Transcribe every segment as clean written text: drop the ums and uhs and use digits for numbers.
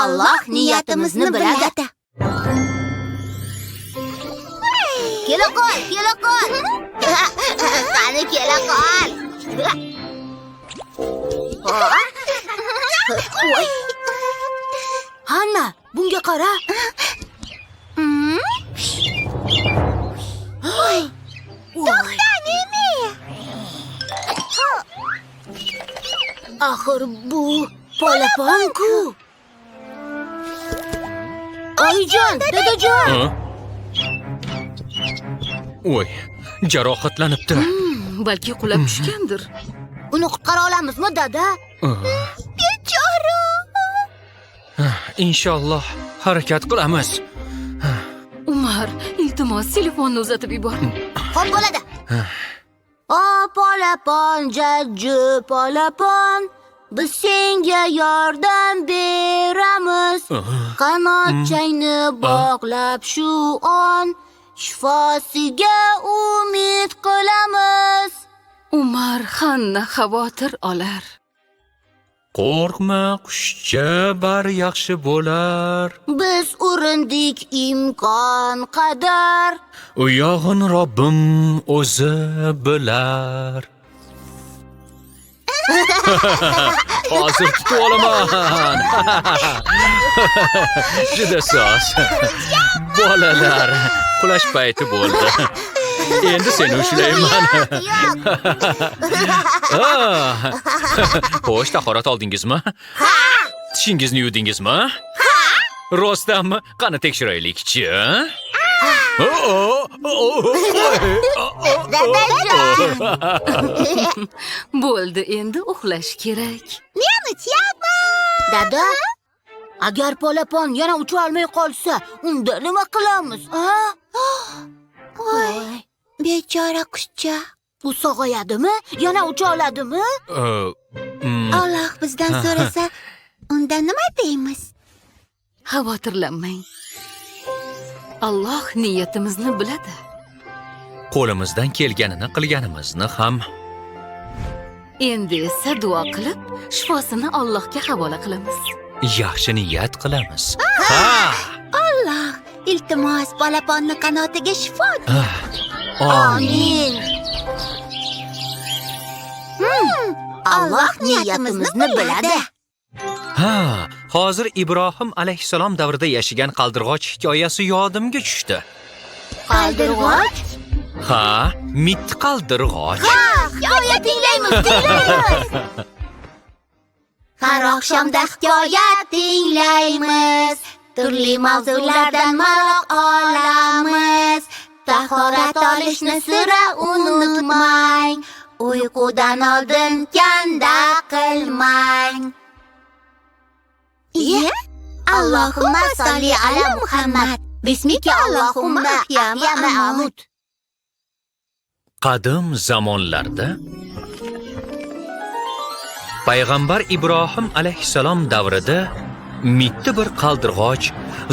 Alloh niyatimizni biladi. Kela qol. Qani kela qol. Hanna, bunga qara. To'xtanimi? Axir bu polapon-ku. Oyijon, dadajon. Voy, jarohatlanibdi. Balki qulab tushgandir. Uni qutqara olamizmi, dada? Bechora. Inshaalloh harakat qilamiz. Umar, iltimos telefonni uzatib yubor. Xo'p bo'ladi. O polapon, jajji polapon, biz senga yordam beramiz. Qanotchangni bog'lab shu on, shifosiga umid qilamiz. Umar Hanna xavotir olar. Qo'rqma, qushcha, bari yaxshi bo'lar. Biz urindik imkon qadar. U yog'in Robbim o'zi bilar. Hozir tutib olaman. Juda soz. Bolalar, qulash payti bo'ldi. Endi seni ushlayman. Xo'sh, tahorat oldingizmi? Ha! Tishingizni yuvdingizmi? Ha! Rostdanmi? Qani tekshiraylik-chi. Dadajon. Bo'ldi, endi uxlash kerak. Men utyapman. Dada, agar polapon yana ucha olmay qolsa, unda nima qilamiz, a? Voy, bechora qushcha. U sog'ayadimi? Yana ucha oladimi? Alloh bizdan so'rasa, unda nima deymiz? Xavotirlanmang. Alloh niyatimizni biladi. Qo'limizdan kelganini qilganimizni ham. Endi esa duo qilib, shifosini Allohga havola qilamiz. Yaxshi niyat qilamiz. Ha! Alloh, iltimos polaponni qanotiga shifo. Amin. Alloh niyatimizni biladi. Ha, hozir Ibrohim alayhissalom davrida yashagan qaldirg'och hikoyasi yodimga tushdi. Qaldirg'och? Ha, mitti qaldirg'och. Hikoya tinglaymiz. Har oqshomda hikoya tinglaymiz. Turli mavzulardan maroq olamiz. Tahorat olishni sira unutmang. Uyqudan oldin kanda qilmang. Iye? Allohumma solli ala Muhammad. Bismika Allohumma ya ma'mud. Qadim zamonlarda Payg'ambar Ibrohim alayhissalom davrida mitti bir qaldirg'och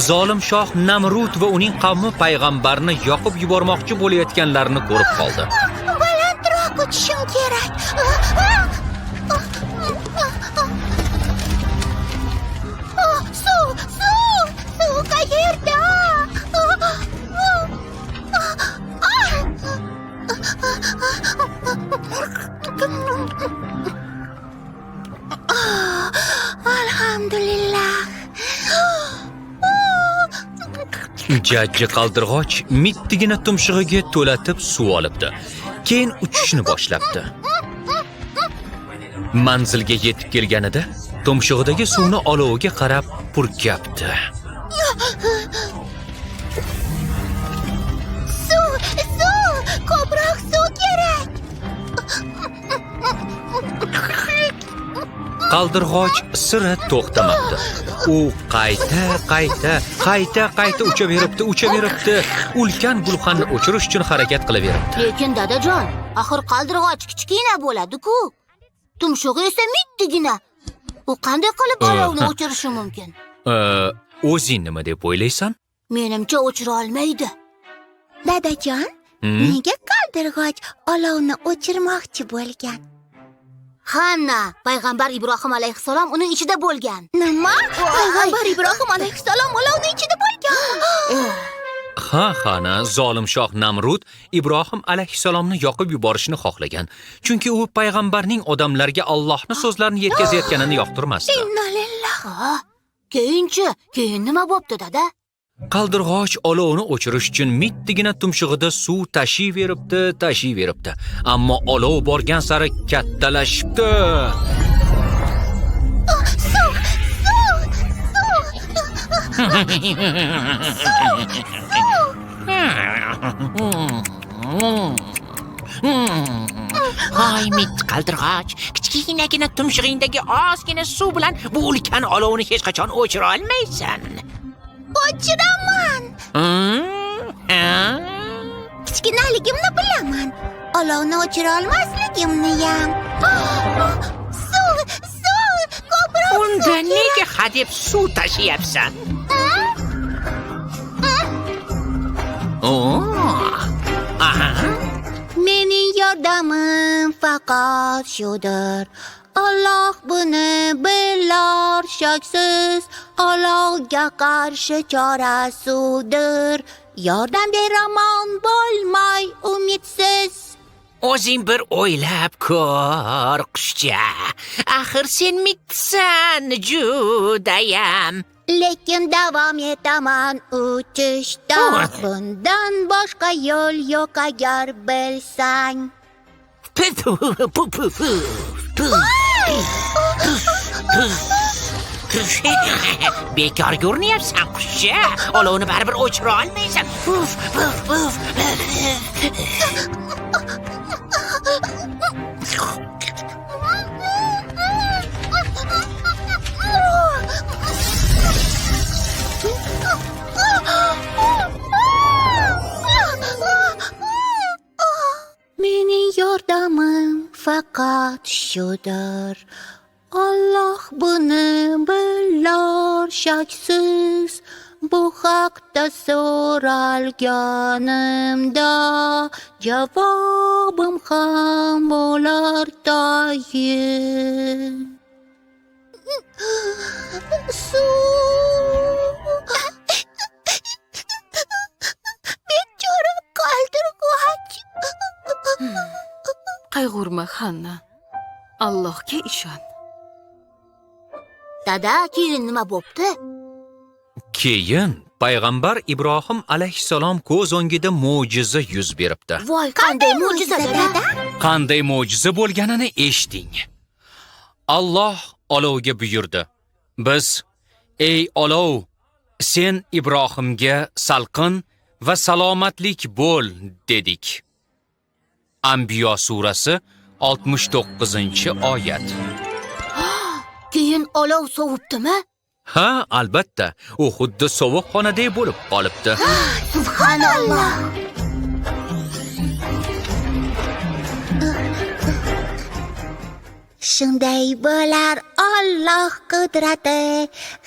zolim shoh Namrud va uning qavmi payg'ambarni yoqib yubormoqchi bo'layotganlarini ko'rib qoldi. Balandroq uchishim kerak. Suv qayerda? Alhamdulillah. Jajji qaldirg'och mittigina tumshug'iga to'latib suv olibdi. Keyin uchishni boshlabdi. Manzilga yetib kelganida tumshug'idagi suvni oloviga qarab purkabdi. Ko'proq suv kerak. Qaldirg'och sira to'xtamabdi. U qayta uchaveribdi. Ulkan gulxanni o'chirish uchun harakat qilaveribdi. Lekin dadajon, axir qaldirg'och kichkina bo'ladi-ku. Tumshug'i esa mittigina. U qanday qilib olovni o'chirishi mumkin? O'zing nima deb o'ylaysan? Menimcha o'chira olmaydi. Dadajon, nega qaldirg'och olovni o'chirmoqchi bo'lgan? Hanna, payg'ambar Ibrohim alayhissalom uning ichida bo'lgan. Nima? Payg'ambar Ibrohim alayhissalom ularning ichida bo'lgan. Ha, Xana, zolim shoh Namrud Ibrohim alayhissalomni yoqib yuborishni xohlagan. Chunki u payg'ambarning odamlarga Allohning so'zlarini yetkazayotganini yoqtirmasdi. Inna lillahi. Keyin nima bo'pti, dada? Qaldirg'och olovni o'chirish uchun mittigina tumshug'ida suv tashiyveribdi. Ammo olov borgan sari kattalashibdi. Hoy mit qaldirg'och, kichkinagina tumshug'ingdagi ozgina suv bilan bu ulkan olovni hech qachon o'chira olmaysan. O'chiraman. Kichkinaligimni bilaman. Olovni o'chira olmasligimni ham. Suv, ko'proq. Unda nega hadeb suv tashiyapsan? Mening yordamim faqat shudir. Alloh buni bilar shaksiz. Olovga qarshi chorasudir. Yordam beraman bo'lmay umidsiz. O'zing bir o'ylab ko'r, qushcha. Axir sen mitsan judayam. Lekin davom etaman uchishda. Bundan boshqa yo'l yo'q agar bilsang. Bekor ko'rinyapsan qushcha. Olovni baribir o'chira olmaysan. Mening yordamim faqat shudir. Alloh buni bilar shaksiz. Bu haqda so'ralganimda javobim ham bo'lar tayin. Bechora qaldirg'och. Qayg'urma, Hanna. Allohga ishon. Dada, keyin nima bo'pti? Keyin payg'ambar Ibrohim alayhissalom ko'z o'ngida mo'jiza yuz beribdi. Voy, qanday mo'jiza, dada? Qanday mo'jiza bo'lganini eshiting. Alloh olovga buyurdi. Biz, ey olov, sen Ibrohimga salqin va salomatlik bo'l dedik. Anbiyo surasi 69-oyat. Keyin olov sovibdimi? Ha, albatta. U xuddi sovuq xonadek bo'lib qolibdi. Subhanalloh. Shunday bo'lar Alloh qudrati,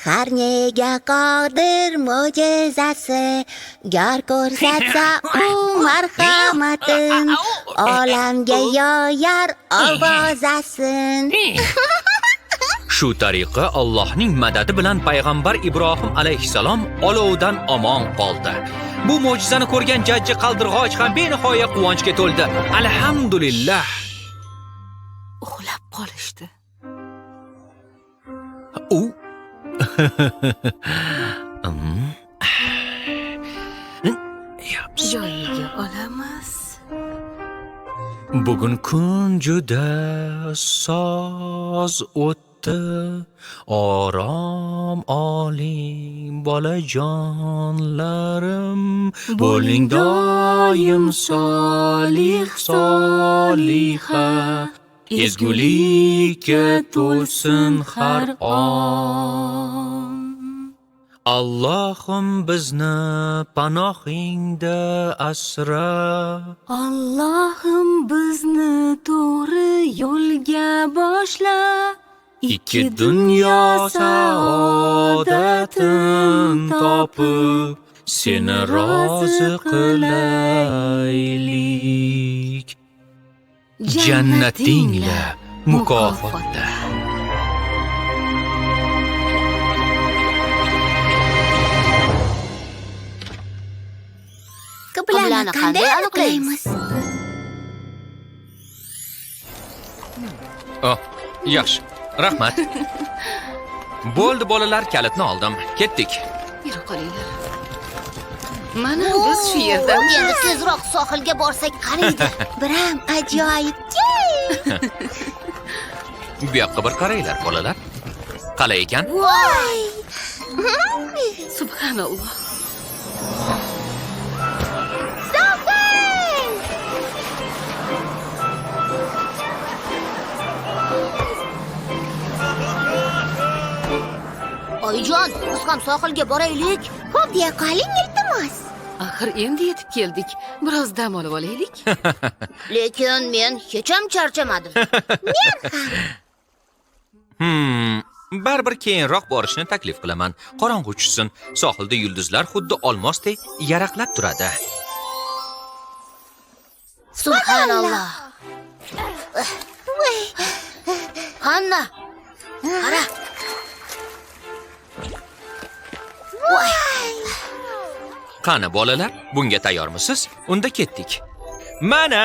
har nega qodir mo'jizasi. Gar ko'rsatsa u marhamatin, olamga yoyar ovozasin. Shu tariqa Allohning madadi bilan payg'ambar Ibrohim alayhissalom olovdan omon qoldi. Bu mo'jizani ko'rgan jajji qaldirg'och ham benihoya quvonchga to'ldi. Alhamdulillah. Uxlab qolishdi. U Joyiga olamiz. Bugun kun juda soz o'tdi. Orom oling bolajonlarim, bo'ling doim solih soliha. Ezgulikka to'lsin har on. Allohim bizni panohingda asra. Allohim bizni to'g'ri yo'lga boshla. Ikki dunyo saodatin topib, seni rozi qilaylik. Jannatingla mukofotda. Qiblani qanday aniqlaymiz? Oh, yaxshi. Rahmat. Bo'ldi bolalar, kalitni oldim. Ketdik. Yura qolinglar. Mana biz shu yerdan Endi tezroq sohilga borsak qaraydi. Biram ajoyibchi. Bu yoqqa bir qaranglar, bolalar. Qalay ekan? Voy! subhanalloh. Oyijon, biz ham sohilga boraylik. Xo'p, deya qoling, iltimos. Axir endi yetib keldik. Biroz dam olib olaylik. Lekin men hech ham charchamadim. Baribir keyinroq borishni taklif qilaman. Qorong'u tushsin. Sohilda yulduzlar xuddi olmosdek yaraqlab turadi. Subhanalloh. Hanna, qara. Qani bolalar, bunga tayyormisiz? Unda ketdik. Mana!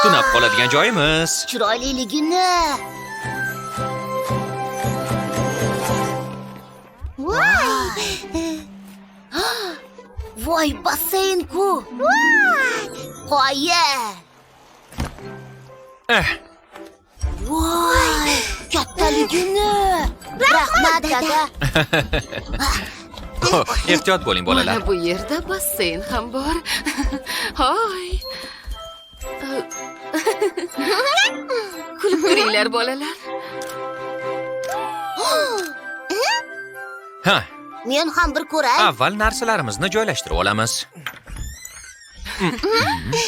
Tunab qoladigan joyimiz. Chiroyliligini. Voy, basseyn-ku. Qoyil. Voy, kattaligini. Rahmat, dada. Ehtiyot bo'ling bolalar. Mana bu yerda basseyn ham bor. Hoy. Kulib turinglar bolalar. Ha, Men ham bir ko'ray. avval narsalarimizni joylashtirib olamiz.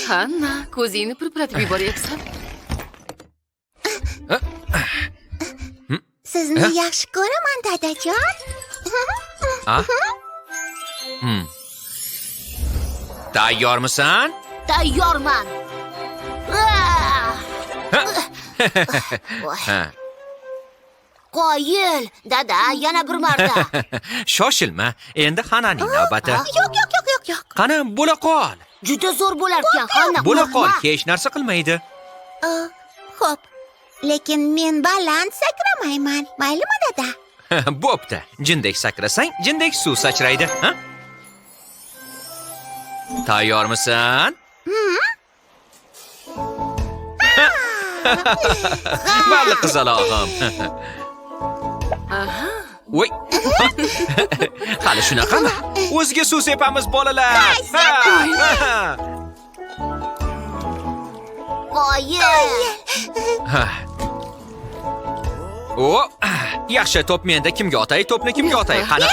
Hanna, ko'zingni pirpiratib yuboryapsan. Sizni yaxshi ko'raman, dadajon. Ah? Tayyormisan? Tayyorman. Ha. Qoyil, dada, yana bir marta. Shoshilma, endi Xananing navbati. Yo'q. Qani, bo'la qol. Juda zo'r bo'larkan, Hanna. Bo'la qol, qo'rqma. hech narsa qilmaydi. Xo'p. Lekin men baland sakramayman. Maylimi, dada? Bo'pti. Jindek sakrasang, jindek suv sachraydi, ha? Tayyormisan? Balli qizalog'im. Aha. Voy. Hali shunaqami? O'ziga suv sepamiz bolalar. Qoyil. O, yaxshi, to'p menda. Kimga otay? To'pni kimga otay? Qani.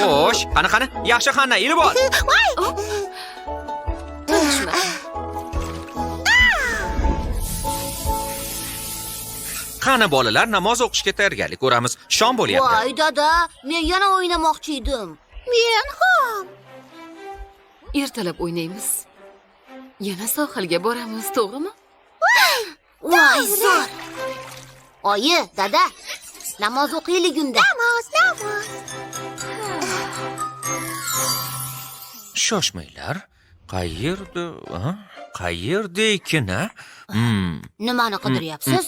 Xo'sh, qani. Yaxshi, Xanna, ilib ol. Qani bolalar, namoz o'qishga tayyorgarlik ko'ramiz. Shom bo'lyapti. Voy, dada, men yana o'ynamoqchi edim. Men ham. Ertalab o'ynaymiz. Yana sohilga boramiz, to'g'rimi? Voy, zo'r. Oyi, dada, namoz o'qiylik unda. Namoz. Shoshmanglar. Qayerda ekan? Nimani qidiryapsiz?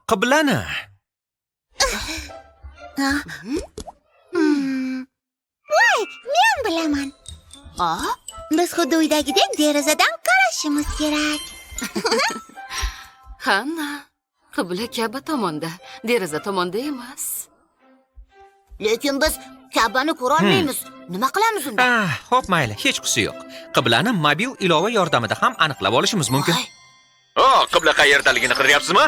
Qiblani. Voy, men bilaman. Biz xuddi uydagidek derazadan qarashimiz kerak. Hanna, qibla Ka'ba tomonda, deraza tomonda emas. Lekin biz Ka'bani ko'ra olmaymiz. Nima qilamiz unda? Xo'p, mayli, hech qisi yo'q. Qiblani mobil ilova yordamida ham aniqlab olishimiz mumkin. Qibla qayerdaligini qidiryapsizmi?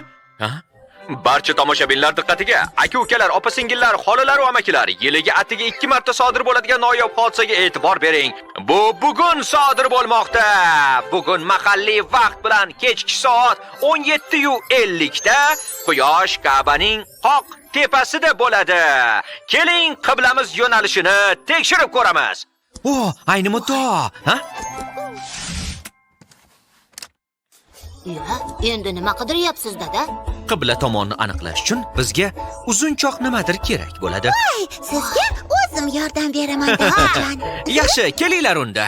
Barcha tomoshabinlar diqqatiga. Aka-ukalar, opa-singillar, xolalar va amakilar, yiliga atigi 2 marta sodir bo'ladigan noyob hodisaga e'tibor bering. Bu bugun sodir bo'lmoqda. Bugun mahalliy vaqt bilan kechki soat 17:50 da Quyosh Ka'baning qoq tepasida bo'ladi. Keling, qiblamiz yo'nalishini tekshirib ko'ramiz. Ayni muddao, ha? Endi nima qidiryapsiz, dada? Qibla tomonni aniqlash uchun bizga uzunchoq nimadir kerak bo'ladi. Sizga o'zim yordam beraman, dadajon. Yaxshi, kelinglar unda.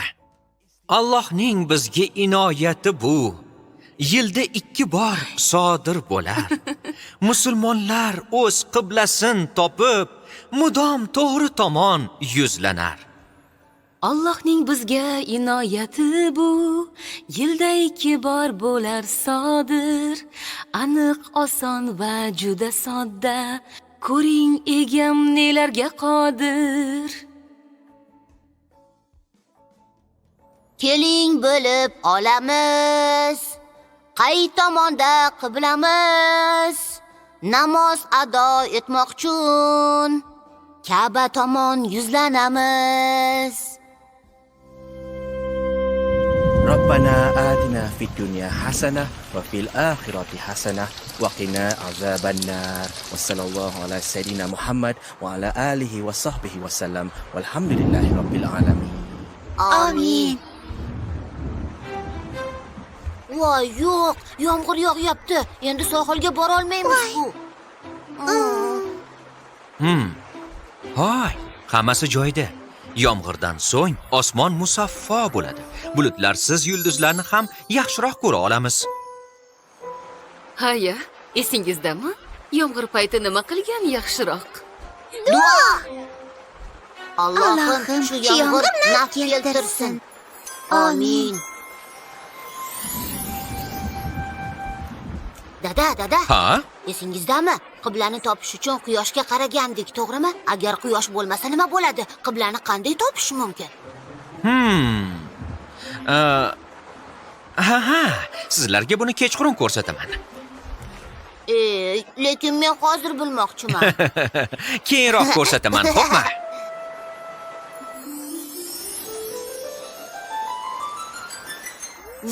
Allohning bizga inoyati bu. Yilda 2 bor sodir bo'lar. Musulmonlar o'z qiblasin topib, mudom to'g'ri tomon yuzlanar. Allohning bizga inoyati bu, yilda 2 bor bo'lar sodir. Aniq, oson va juda sodda. Ko'ring, egam nelarga qodir. Keling bo'lib olamiz. Qay tomonda qiblamiz? Namoz ado etmoq uchun Ka'ba tomon yuzlanamiz. ربنا آتنا في الدنيا حسنة وفي الآخرة حسنة وقنا عذاب النار وصلى الله على سيدنا محمد وعلى آله وصحبه وسلم والحمد لله رب العالمين. Amin. Voy, yo'q, yomg'ir yog'yapti. Endi sohilga bora olmaymiz bu. Hoy, hammasi joyida. Yomg'irdan so'ng osmon musaffo bo'ladi. Bulutlarsiz yulduzlarni ham yaxshiroq ko'ra olamiz. Haya, esingizdami? Yomg'ir payti nima qilgan yaxshiroq? Duo. Allohim Allohim shu shu yomg'ir yomg'ir naf naf keltirsin. keltirsin. Amin. Dada. Ha? Esingizdami? Qiblani topish uchun quyoshga qaragandik, to'g'rimi? Agar quyosh bo'lmasa nima bo'ladi? Qiblani qanday topish mumkin? Ha, sizlarga buni kechqurun ko'rsataman. Lekin men hozir bilmoqchiman. Keyinroq ko'rsataman, xo'pmi?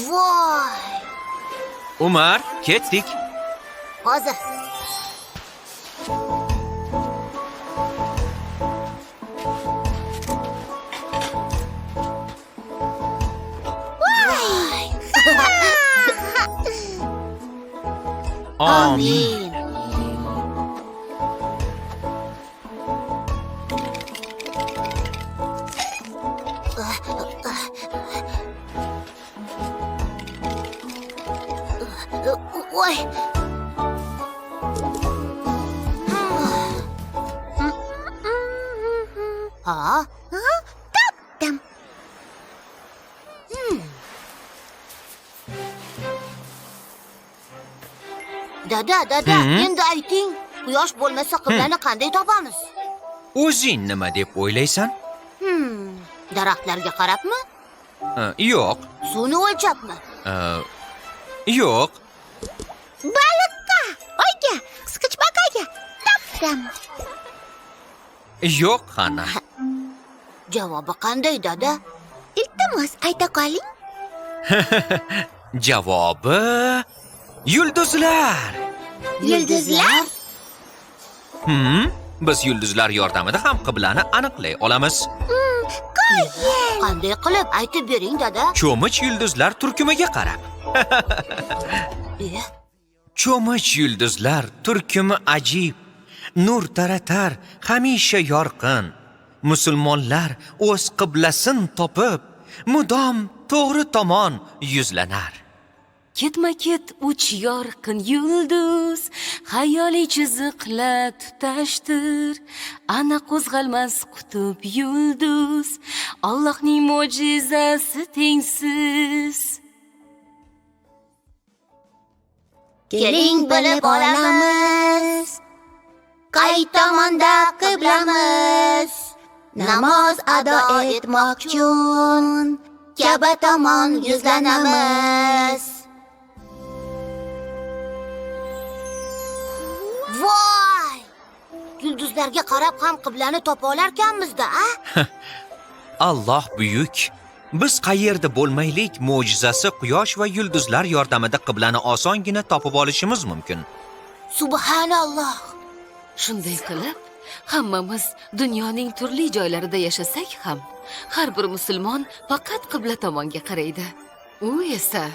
Voy! Umar, ketdik. Hozir. Amin. Voy! Ha? Topdim. Dada, endi ayting. Quyosh bo'lmasa qiblani qanday topamiz? O'zing nima deb o'ylaysan? Daraxtlarga qarabmi? Yo'q. Suvni o'lchabmi? Yo'q. Baliqqa, oyga, qisqichbaqaga. Topdim. Yo'q, Xana. Javobi qanday, dada? Iltimos, ayta qoling. Javobi yulduzlar. Yulduzlar? Biz yulduzlar yordamida ham qiblani aniqlay olamiz. Qanday qilib aytib bering, dada? Cho'mich yulduzlar turkumiga qarab. Cho'mich yulduzlar turkumi ajib, nur taratar, hamisha yorqin. Musulmonlar o'z qiblasin topib, mudom to'g'ri tomon yuzlanar. Ketma-ket 3 yorqin yulduz, xayoliy chiziqlar tutashdir. Ana qo'zg'almas qutub yulduz, Allohning mo'jizasi tengsiz. Keling bilib olamiz. Qay tomonda qiblamiz? Namoz ado etmoq uchun Ka'ba tomon yuzlanamiz. Voy! Yulduzlarga qarab ham qiblani topa olarkanmiz-da, a? Alloh buyuk. Biz qayerda bo'lmaylik, mo'jizasi quyosh va yulduzlar yordamida qiblani osongina topib olishimiz mumkin. Subhanalloh. Shunday qilib, hammamiz dunyoning turli joylarida yashasak ham, har bir musulmon faqat qibla tomonga qaraydi. U esa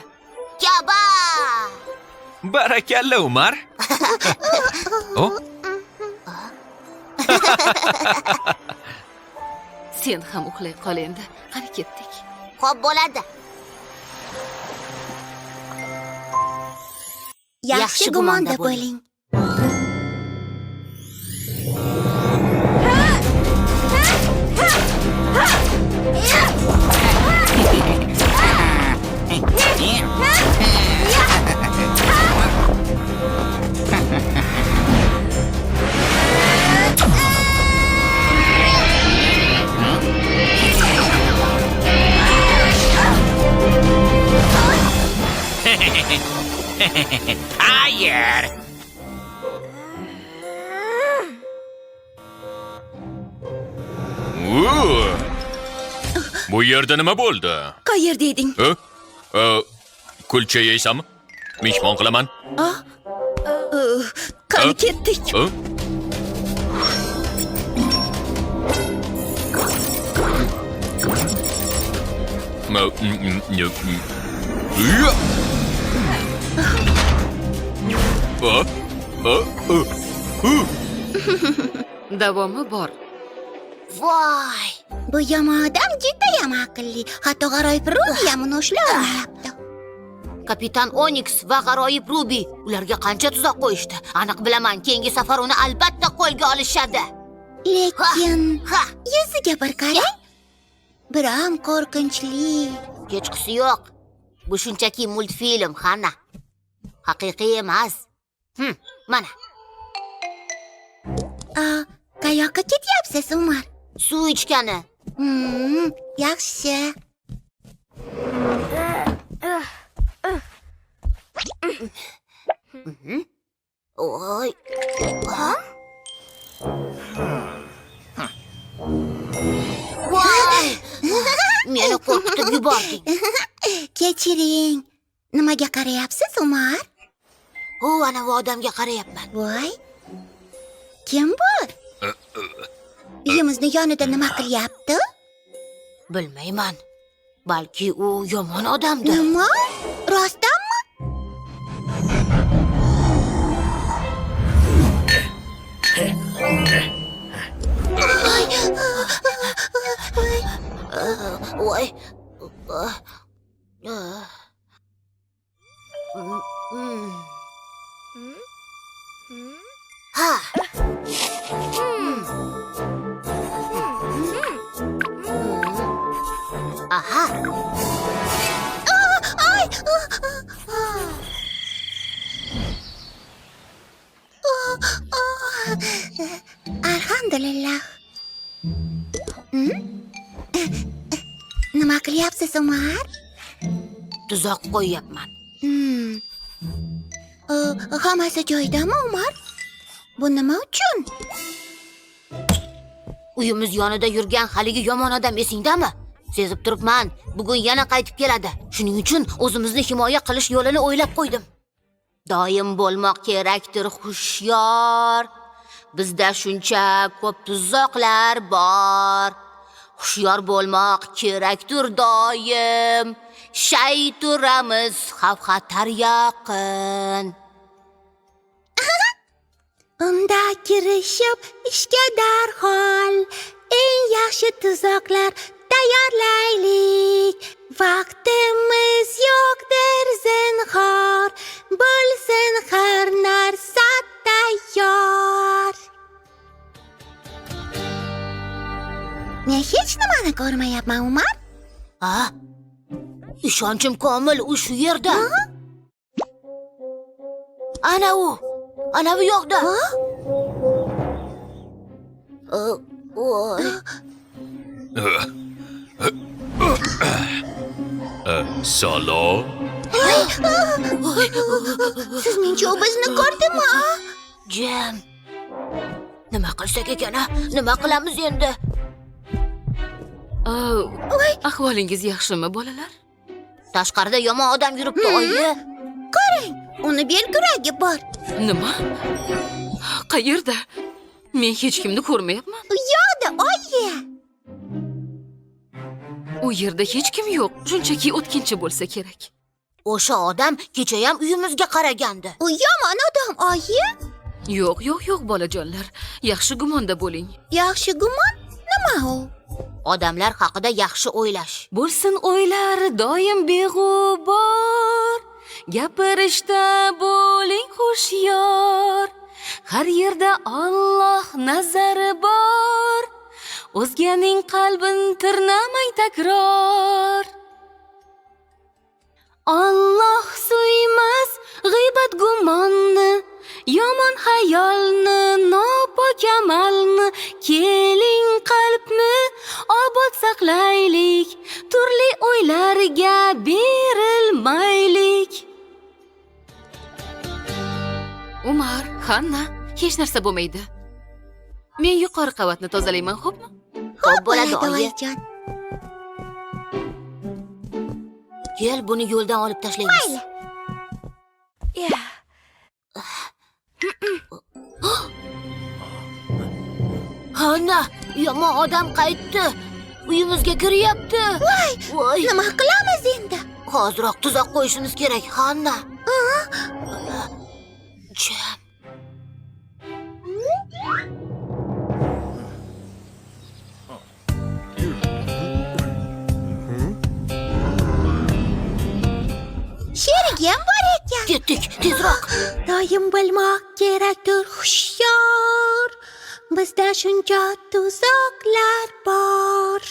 Ka'ba! Barakalla, Umar. Oh, Sen ham uxlay qol endi. Qani ketdik. Xo'p bo'ladi. Yaxshi gumonda bo'ling. Hayır. bu yerda nima bo'ldi? Qayerda eding? Kulcha yeysanmi? Mehmon qilaman. Qani ketdik. Davomi bor. Voy! Bu yomon odam judayam aqlli. Hatto g'aroyib Ruby ham uni ushlay olmayapti. Kapitan Onyx va g'aroyib Ruby ularga qancha tuzoq qo'yishdi. Aniq bilaman, keyingi safar uni albatta qo'lga olishadi. Lekin Ha, yuziga bir qarang. Biram qo'rqinchli. hechqisi yo'q. Bu shunchaki multfilm, Xana. Haqiqiy emas. Mana, Qayoqqa ketyapsiz, Umar? suv ichgani. Yaxshi. Oy. Ha? Voy! Meni qo'rqitib yubording. Kechiring. Nimaga qarayapsiz, Umar? Ana bu odamga qarayapman. Voy. Kim bu? Uyimizni yonida nima qilyapti? Bilmayman. Balki u yomon odamdir. Nima? Rostdanmi? Voy. Ha. Aha. Alhamdulillah. Nima qilyapsiz, Umar? Tuzoq qo'yyapman. Hammasi joyidami, Umar? Bu nima uchun? Uyimiz yonida yurgan haligi yomon odam esingdami? Sezib turibman, bugun yana qaytib keladi. Shuning uchun o'zimizni himoya qilish yo'lini o'ylab qo'ydim. Doim bo'lmoq kerakdir hushyor. Bizda shuncha ko'p tuzoqlar bor. Hushyor bo'lmoq kerakdir doim. Shay turamiz xavf-xatar yaqin. Unda kirishib ishga darhol eng yaxshi tuzoqlar tayyorlaylik. Vaqtimiz yo'qdir zinhor, bo'lsin har narsa tayyor. Men hech nimani ko'rmayapman, Umar. Ishonchim komil, u shu yerda. Ana u. Ana bu yoqda. Voy. Salom. Sizningcha u bizni ko'rdimi? Jam. Nima qilsak ekan? Nima qilamiz endi? Ahvolingiz yaxshimi, bolalar? Tashqarida yomon odam yuribdi, oyi. Uni belkuragi bor. Nima? Qayerda? Men hech kimni ko'rmayapman. U yoqda, oyi. U yerda hech kim yo'q. Shunchaki o'tkinchi bo'lsa kerak. O'sha odam kechayam uyimizga qaragandi. U yomon odam, oyi. Yo'q, bolajonlar. Yaxshi gumonda bo'ling. Yaxshi gumon? Nima u? Odamlar haqida yaxshi o'ylash. Bo'lsin o'ylar doim beg'ubor. Gapirishda bo'ling xushyor. Har yerda Alloh nazari bor. O'zganing qalbin tirnamang takror. Alloh suymas g'iybat gumonni, yomon xayolni, nopok amalni. Keling qalbni obod saqlaylik, turli o'ylarga berilmaylik. Umar, Hanna, hech narsa bo'lmaydi. Men yuqori qavatni tozalayman, xo'pmi? Xo'p bo'ladi, oyi. oyijon. Kel, buni yo'ldan olib tashlaymiz. Hanna, yomon odam qaytdi. Uyimizga kiryapti. Voy. Nima qilamiz endi? Hoziroq tuzoq qo'yishimiz kerak, Hanna. Jam. Sherigim bor ekan. Ketdik, tezroq. Doim bo'lmoq kerakdir hushyor. Bizda shuncha tuzoqlar bor.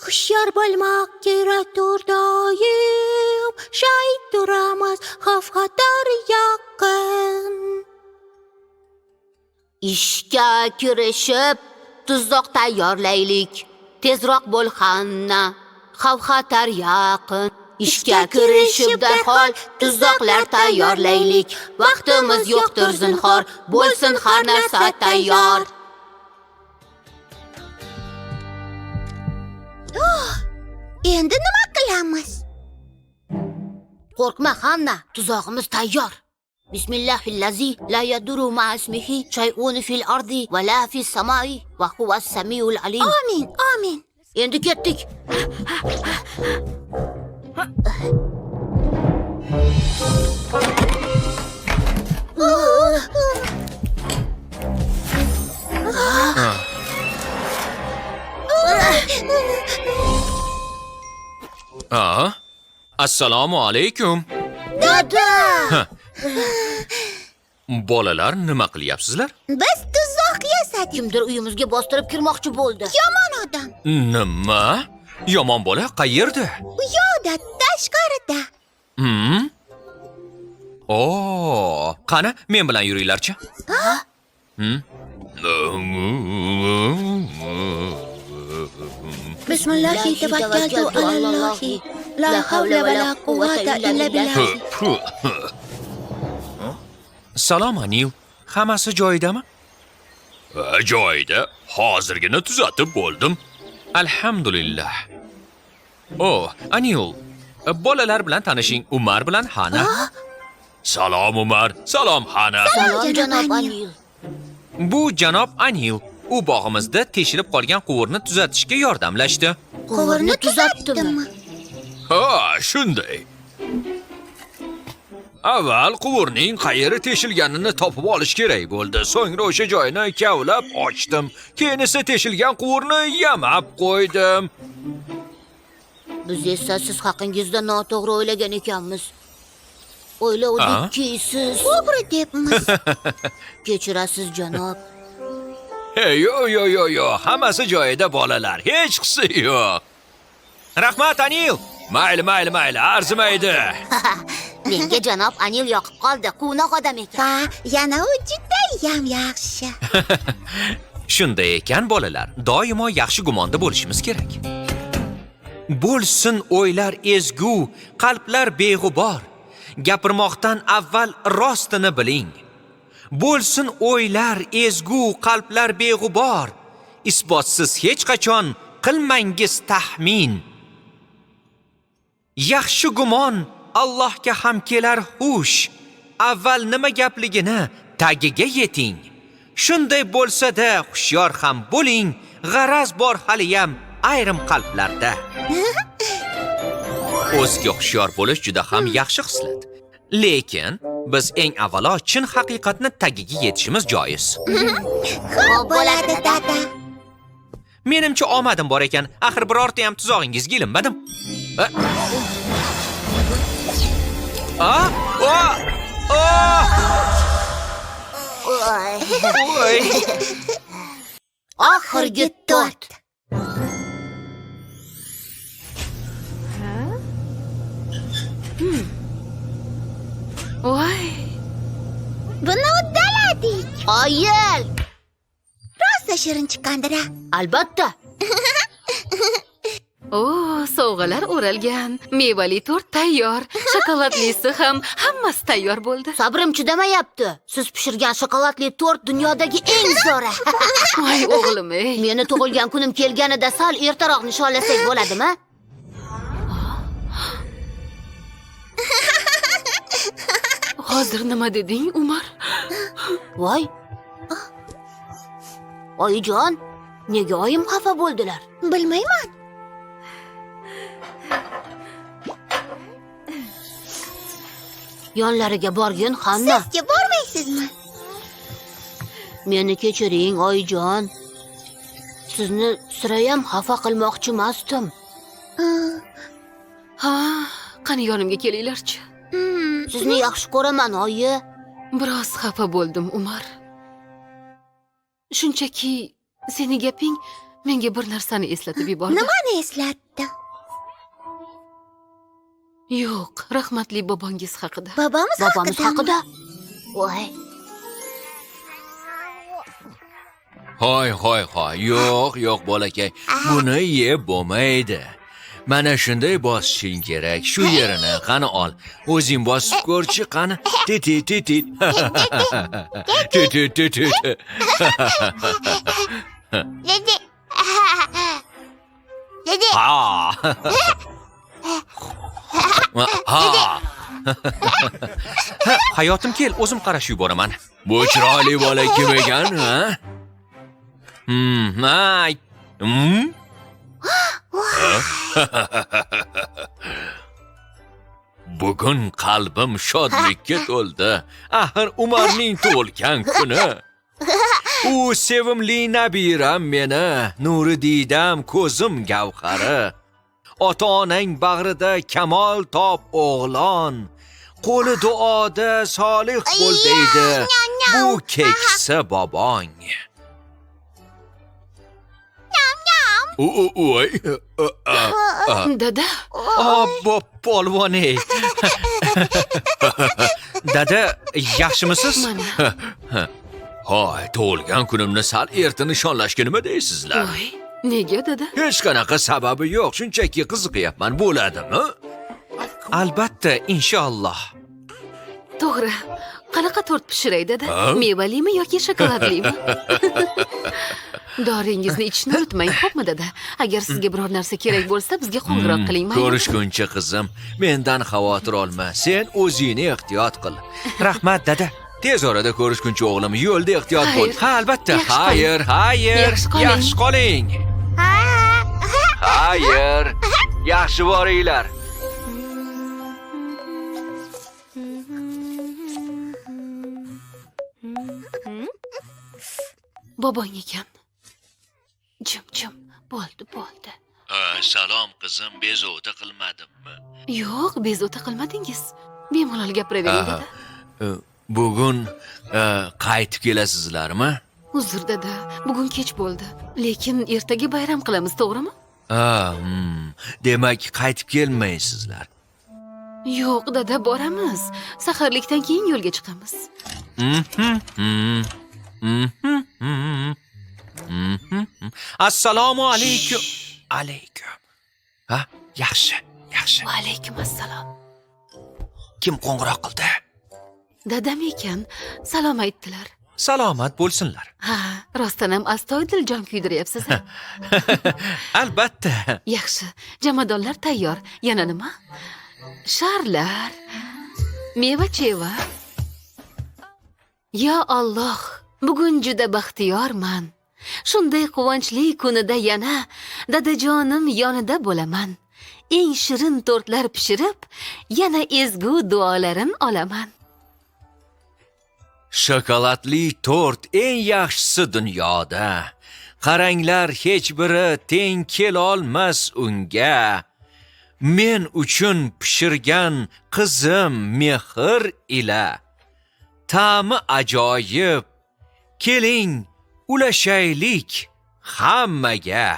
Hushyor bo'lmoq kerakdir doim. Shay turamiz xavf-xatar yaqin. Ishga kirishib, tuzoq tayyorlaylik. Tezroq bo'l, Hanna. Xavf-xatar yaqin. Ishga kirishib darhol tuzoqlar tayyorlaylik. Vaqtimiz yo'qdir zinhor, bo'lsin har narsa tayyor. Endi nima qilamiz? Qo'rqma, Hanna, tuzog'imiz tayyor. Bismillahillazi la yaduru ma'a ismihi shay'un fil ardi va la fis samai va huwas samiul alim. Amin, amin. Endi ketdik. Assalomu alaykum. Dada! Bolalar, nima qilyapsizlar? Biz tuzoq yasadik. Kimdir uyimizga bostirib kirmoqchi bo'ldi. Yomon odam. Nima? Yomon bola qayerda? U yoqda, tashqarida. Qani, men bilan yuringlarchi. Bismillahi tavakkaltu alallohi. La havla va la quvvata illa billah. Salom, Anil. Hammasi joyidami? Joyida. Hozirgina tuzatib bo'ldim. Alhamdulillah. Anil, bolalar bilan tanishing, Umar bilan Hana. Salom Umar, salom Hana. Salom janob Anil. Bu janob Anil. U bog'imizda teshilib qolgan quvurni tuzatishga yordamlashdi. Quvurni tuzatdimi? Shunday. Avval quvurning qayeri teshilganini topib olish kerak bo'ldi. So'ngra o'sha joyni kavlab ochdim. Keyin esa teshilgan quvurni yamab qo'ydim. Biz esa siz haqingizda noto'g'ri o'ylagan ekanmiz. O'ylovdikki siz To'g'ri debmiz. kechirasiz janob. Yo'q, hammasi joyida bolalar. Hech qisi yo'q. Rahmat Anil. Mayli, arzimaydi. Menga janob Anil yoqib qoldi. Quvnoq odam ekan. Va yana u judayam yaxshi. Shunday ekan bolalar, doimo yaxshi gumonda bo'lishimiz kerak. Bo'lsin o'ylar ezgu, qalblar beg'ubor. Gapirmoqdan avval rostini biling. Bo'lsin o'ylar ezgu, qalblar beg'ubor. Isbotsiz hech qachon qilmangiz taxmin. Yaxshi gumon Allohga ham kelar xush. Avval nima gapligini tagiga yeting. Shunday bo'lsa-da hushyor ham bo'ling. G'araz bor hali ham ayrim qalblarda. O'ziga hushyor bo'lish juda ham yaxshi xislat. Lekin biz eng avvalo chin haqiqatni tagiga yetishimiz joiz. Xo'p bo'ladi, dada. Menimcha omadim bor ekan. Axir birorta ham tuzog'ingizga ilinmadim. Voy. Oxirgi tort. Voy, Buni uddaladik. Oyil. Rosa shirin chiqqandir-a. Albatta. o, sovg'alar o'ralgan. Mevali tort tayyor. Shokoladlisi ham, hammasi tayyor bo'ldi. Sabrim chidamayapti. Siz pishirgan shokoladli tort dunyodagi eng zo'ri. Voy o'g'lim, ey. Meni tug'ilgan kunim kelganida sal ertaroq nishonlasak bo'ladimi? Hozir nima deding, Umar? Voy. Oyijon, nega oyim xafa bo'ldilar? Bilmayman. Yonlariga borgin hamma. Sizga bormaysizmi? Meni kechiring, oyijon. Sizni sirayam xafa qilmoqchi emasdim. Ha, qani yonimga kelinglarchi. Sizni yaxshi ko'raman, oyi. Biroz xafa bo'ldim, Umar. Shunchaki seni gaping menga bir narsani eslatib yubordi. Nimani eslatdi? Yo'q, rahmatli bobongiz haqida. Bobomiz haqida. Voy. Hoy. Yo'q bolakay. Buni yeb bo'lmaydi. Mana shunday bosishing kerak. Shu yerini qani ol. O'zing bosib ko'rchi, qani. Tit. Dede. Hayotim kel, o'zim qarashib yuboraman. Bu chiroyli bola kim ekan, ha? Bugun qalbim shodlikka to'ldi. Axir Umarning tug'ilgan kuni. U sevimli nabiram meni, nuri diydam ko'zim gavhari. Ota-onang bag'rida kamol top o'g'lon. Qo'li duoda solih bo'l deydi. Bu keksa bobong. Voy. Dada, Polvon ey. Dada, yaxshimisiz? mana. Hoy, tug'ilgan kunimni sal erta nishonlashga nima deysizlar? Voy, nega dada? Hech qanaqa sababi yo'q, shunchaki qiziqyapman, bo'ladimi? Albatta, inshaalloh. To'g'ri. Qanaqa tort pishiray dada? Mevalimi yoki shokoladlimi? Doringizni ichishni unutmang, xo'pmi dada? Agar sizga biror narsa kerak bo'lsa, bizga qo'ng'iroq qiling, mayli? Ko'rishguncha qizim, mendan xavotir olma. Sen o'zingni ehtiyot qil. Rahmat dada. Tez orada ko'rishguncha o'g'lim, yo'lda ehtiyot bo'l. Ha, albatta. Xayr. Yaxshi qoling. Xayr. Yaxshi boringlar. Bobong ekan. Jim, bo'ldi. Salom qizim, bezovta qilmadimmi? Yo'q, bezovta qilmadingiz. Bemalol gapiravering dada. Bugun qaytib kelasizlarmi? Uzr dada, bugun kech bo'ldi. Lekin ertaga bayram qilamiz, to'g'rimi? Demak, qaytib kelmaysizlar. Yo'q dada, boramiz. Saharlikdan keyin yo'lga chiqamiz. Assalomu alaykum. Alaykum. Ha, yaxshi. Va alaykum assalom. Kim qo'ng'iroq qildi? Dadam ekan, salom aytdilar. Salomat bo'lsinlar. Ha, rostdan ham astoydil jon kuydiryapsiz. Albatta. Yaxshi, jamadonlar tayyor. Yana nima? Sharlar, meva-cheva. Ya Alloh, bugun juda baxtiyorman. Shunday quvonchli kunida yana dadajonim yonida bo'laman. eng shirin tortlar pishirib, yana ezgu duolarim olaman. Shokoladli tort eng yaxshisi dunyoda. Qaranglar, hech biri teng kelolmas unga. Men uchun pishirgan qizim mehr ila. Ta'mi ajoyib. Keling, ulashaylik hammaga.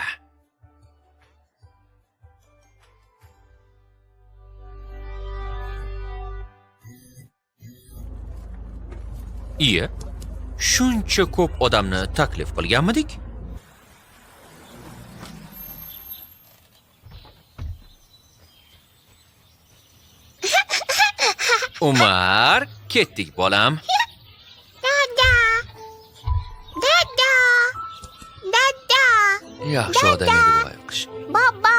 Iye, shuncha ko'p odamni taklif qilganmidik? Umar, ketdik bolam. Dada. Dada. Dada. Yaxshi odam edi bu ayqish. Baba.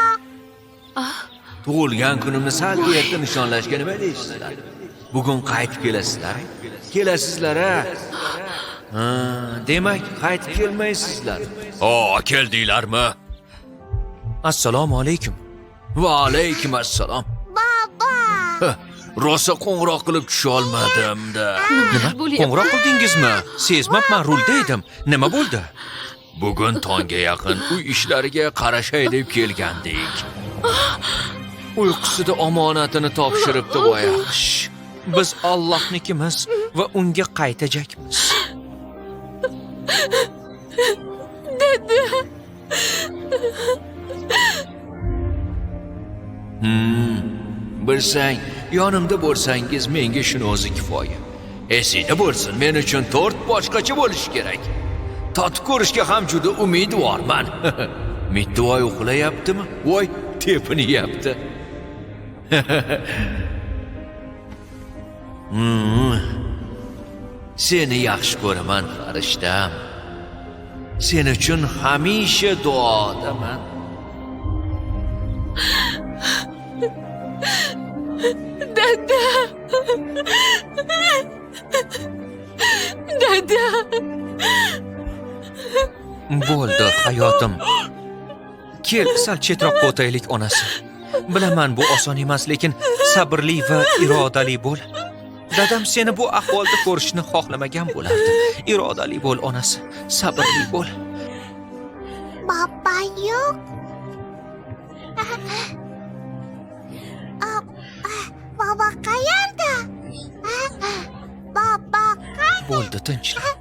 Tug'ilgan kunimni sal erta nishonlashga nima deysizlar? Bugun qaytib kelasizlar. Kelasizlar-a? Demak, qaytib kelmaysizlar. Keldinglarmi? Assalomu alaykum. Va alaykum assalom. Baba. Rosa qo'ng'iroq qilib tusha olmadim-da. Nima? bo'lyapti? Qo'ng'iroq qildingizmi? Sezmabman, rulda edim. Nima bo'ldi? Bugun tongga yaqin uy ishlariga qarashay deb kelgandik. Uyqusida omonatini topshiribdi bu yaxshi. Biz Allohnikimiz va unga qaytajakmiz. Bilsang, yonimda bo'lsangiz menga shuni o'zi kifoya. Esingda bo'lsin, men uchun tort boshqacha bo'lishi kerak. Tatib ko'rishga ham juda umidvorman. Mittivoy uxlayaptimi? Voy, tepinyapti. Seni yaxshi ko'raman, farishtam. Sen uchun hamisha duodaman. Dada. Dada. Bo'ldi, hayotim. Kel, sal chetroqqa o'taylik, onasi. Bilaman, bu oson emas, lekin sabrli va irodali bo'l. Dadam seni bu ahvolda ko'rishni xohlamagan bo'lardi. Irodali bo'l, onasi. Sabrli bo'l. Baba yo'q. Baba qayerda? Baba qayerda? Bo'ldi, tinchlan.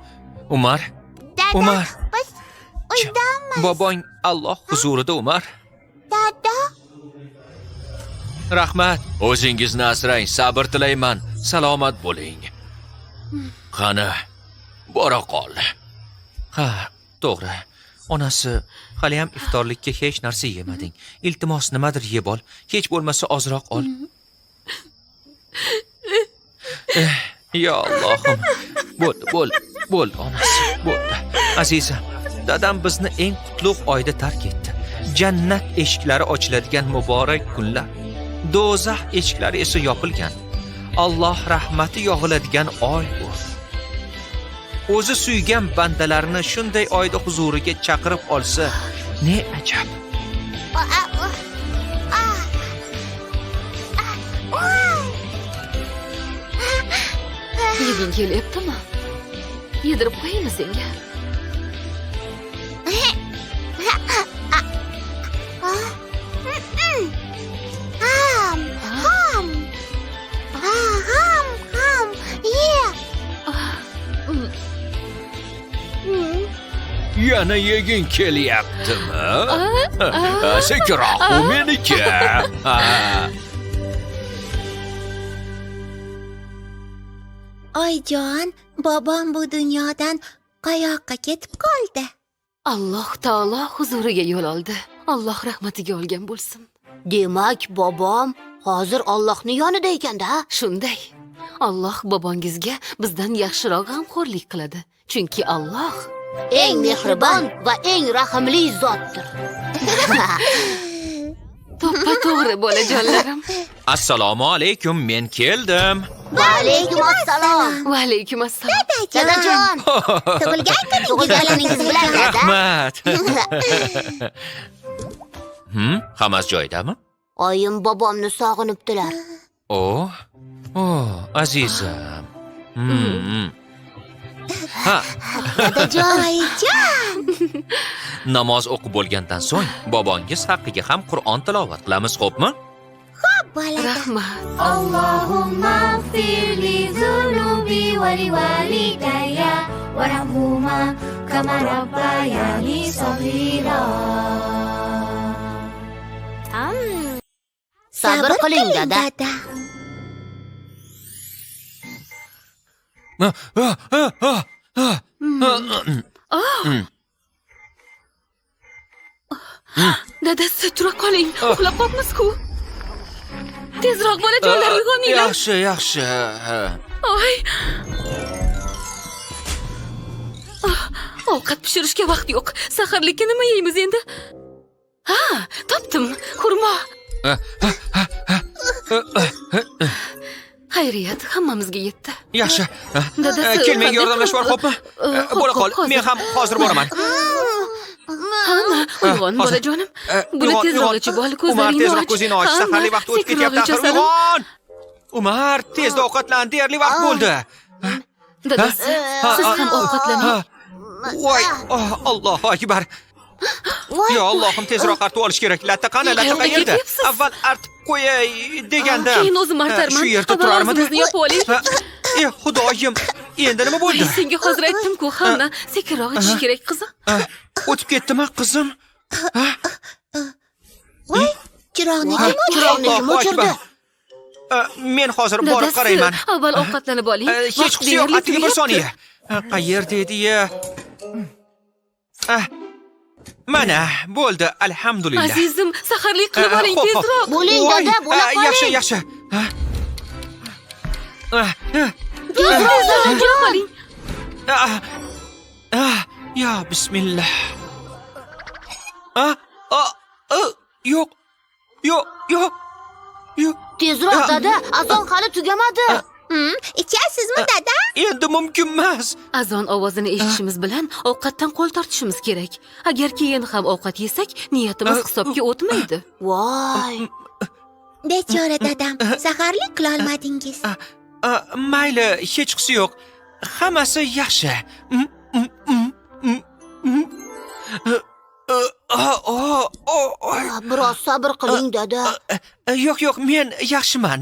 Umar, Dada, Umar. biz uydamiz. Bobong Alloh huzurida, Umar. Dada. Rahmat. O'zingizni asrang, sabr tilayman. Salomat bo'ling. Qani, bora qol. Ha, to'g'ri. Onasi, hali ham iftorlikka hech narsa yemading. Iltimos, nimadir yeb ol. Hech bo'lmasa ozroq ol. Ya Allohim. Bo'ldi, onasi, bo'ldi. Azizam, dadam bizni eng qutlug' oyda tark etdi. Jannat eshiklari ochiladigan muborak kunlar. Do'zax eshiklari esa yopilgan. Alloh rahmati yog'iladigan oy bu. O'zi suygan bandalarini shunday oyda huzuriga chaqirib olsa, ne ajab. Yeging kelyaptimi? Yedirib qo'yaymi senga? Yana yegin kelyaptimi? Sekiroq, u meniki. Oyjon, bobom bu dunyodan qayoqqa ketib qoldi? Alloh taolo huzuriga yo'l oldi. Alloh rahmatiga olgan bo'lsin. Demak, bobom hozir Allohning yonida ekanda. Shunday. Alloh bobongizga bizdan yaxshiroq g'amxo'rlik qiladi. Chunki Alloh Eng mehribon va eng rahimli zotdir. to'ppa-to'g'ri bolajonlarim. Assalomu alaykum, men keldim. Va alaykum assalom. Va alaykum assalom. Dadajon, Tug'ilgan tug'ilganingiz bilan dada. Rahmat. Hammasi joyidami? Oyim bobomni sog'inibdilar. Oh, azizim. Ha, Dadajon, Oyijon. namoz o'qib bo'lgandan so'ng bobongiz haqqiga ham Qur'on tilovat qilamiz, xo'pmi? Bo'ladi. Rahmat. اللهم اغفر لي ذنوبي ولوالدي وارحمهما كما ربياني صغيرا. sabr qiling, dada. Dadasi, tura qoling. Uxlab qolibmiz-ku. Tezroq bolajonlar uyg'oninglar. Yaxshi. Oy. Ovqat pishirishga vaqt yo'q. Saharlikka nima yeymiz endi? Ha, topdim. Xurmo. Xayriyat, hammamizga yetdi. Yaxshi. Dadasi, Kelmang, yordamlash bor, xo'pmi? Bo'la qol, hozir. men ham hozir boraman. Hamma, uyg'on hozir. bolajonim. Buni tezroq ichib ol, Umar, ko'zlaringni och. tezroq ko'zingni och. Saharlik vaqti o'tib ketyapti, axir uyg'on. Umar, tezda ovqatlan, deyarli vaqt bo'ldi. Dadasi, siz ham ovqatlaning. Voy, Allohu akbar. Yo Allohim, tezroq artib olish kerak. Latta qani, latta Qayoqqa qayerda? ketyapsiz? Avval artib qo'yay degandim. Keyin o'zim artarman. Shu yerda Avval turarmidi? o'zimizni yopib oling. Xudoyim, endi nima bo'ldi? Senga hozir aytdim-ku, hamma sekinroq ichish kerak, qizim. O'tib ketdimi, qizim? Voy, chiroqni kim o'chirdi? Chiroqni kim Allohu o'chirdi? akbar. Men hozir borib qarayman. Avval ovqatlanib oling. Hech qisi yo'q, atigi bir soniya. Qayerda edi-ya? Mana, bo'ldi, alhamdulillah. Azizim, saharlik qilib oling Xo'p, tezroq. Bo'ling, Voy, dada, bo'la qoling. Yaxshi. Tezroq oling. Ya bismillah. Yo'q. Tezroq, dada, azon hali tugamadi. Ichasizmi, dada? Endi mumkin emas. Azon ovozini eshitishimiz bilan ovqatdan qo'l tortishimiz kerak. Agar keyin ham ovqat yesak, niyatimiz hisobga o'tmaydi. Voy. Bechora dadam, saharlik qila olmadingiz. Mayli, hech qisi yo'q. Hammasi yaxshi. Biroz sabr qiling, dada. Yo'q, men yaxshiman.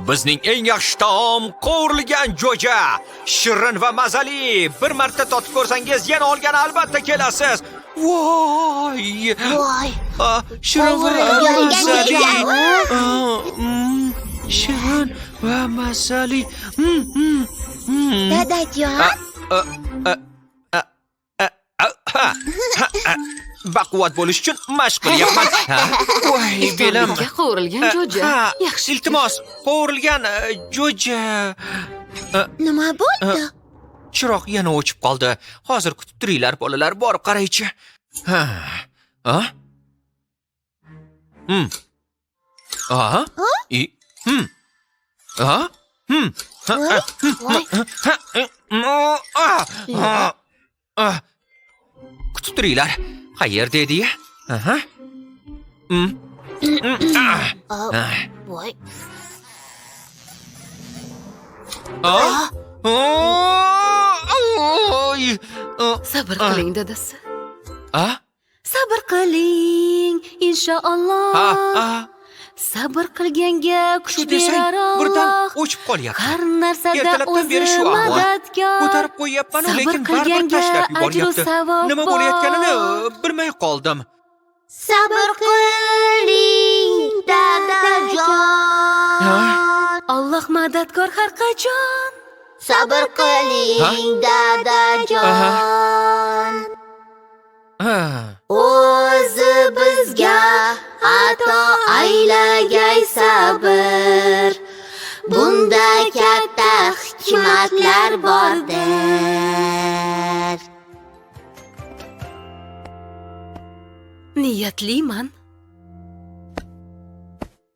Bizning eng yaxshi taom qovurilgan jo'ja. Shirin va mazali. Bir marta totib ko'rsangiz, yana olgani albatta kelasiz. Voy! Voy. Shirin va Qovurilgan mazali. jo'ja. Shirin va mazali. Dadajon, Baquvvat bo'lish uchun mashq qilyapman. Voy, belim. Iftorlikka qovurilgan jo'ja. Yaxshi. Iltimos, qovurilgan jo'ja. nima bo'ldi? Chiroq yana o'chib qoldi. Hozir kutib turinglar, bolalar, borib qaraychi. Kutib turinglar. Qayerda edi-ya? Voy. Sabr qiling, dadasi. Ha? Sabr qiling, inshaalloh. Sabr qilganga kuch Shu desang, berar birdan Alloh. o'chib qolyapti. Har narsada Ertalabdan beri o'zi shu ahvol. madadkor. Ko'tarib qo'yyapman, Sabr lekin baribir qilganga tashlab ajru yuboryapti. savob Nima bor. bo'layotganini bilmay qoldim. Sabr qiling, dadajon. Alloh madadkor har qachon. Sabr qiling, dadajon. O'zi bizga ato aylagay sabr. Bunda katta hikmatlar bordir. Niyatliman.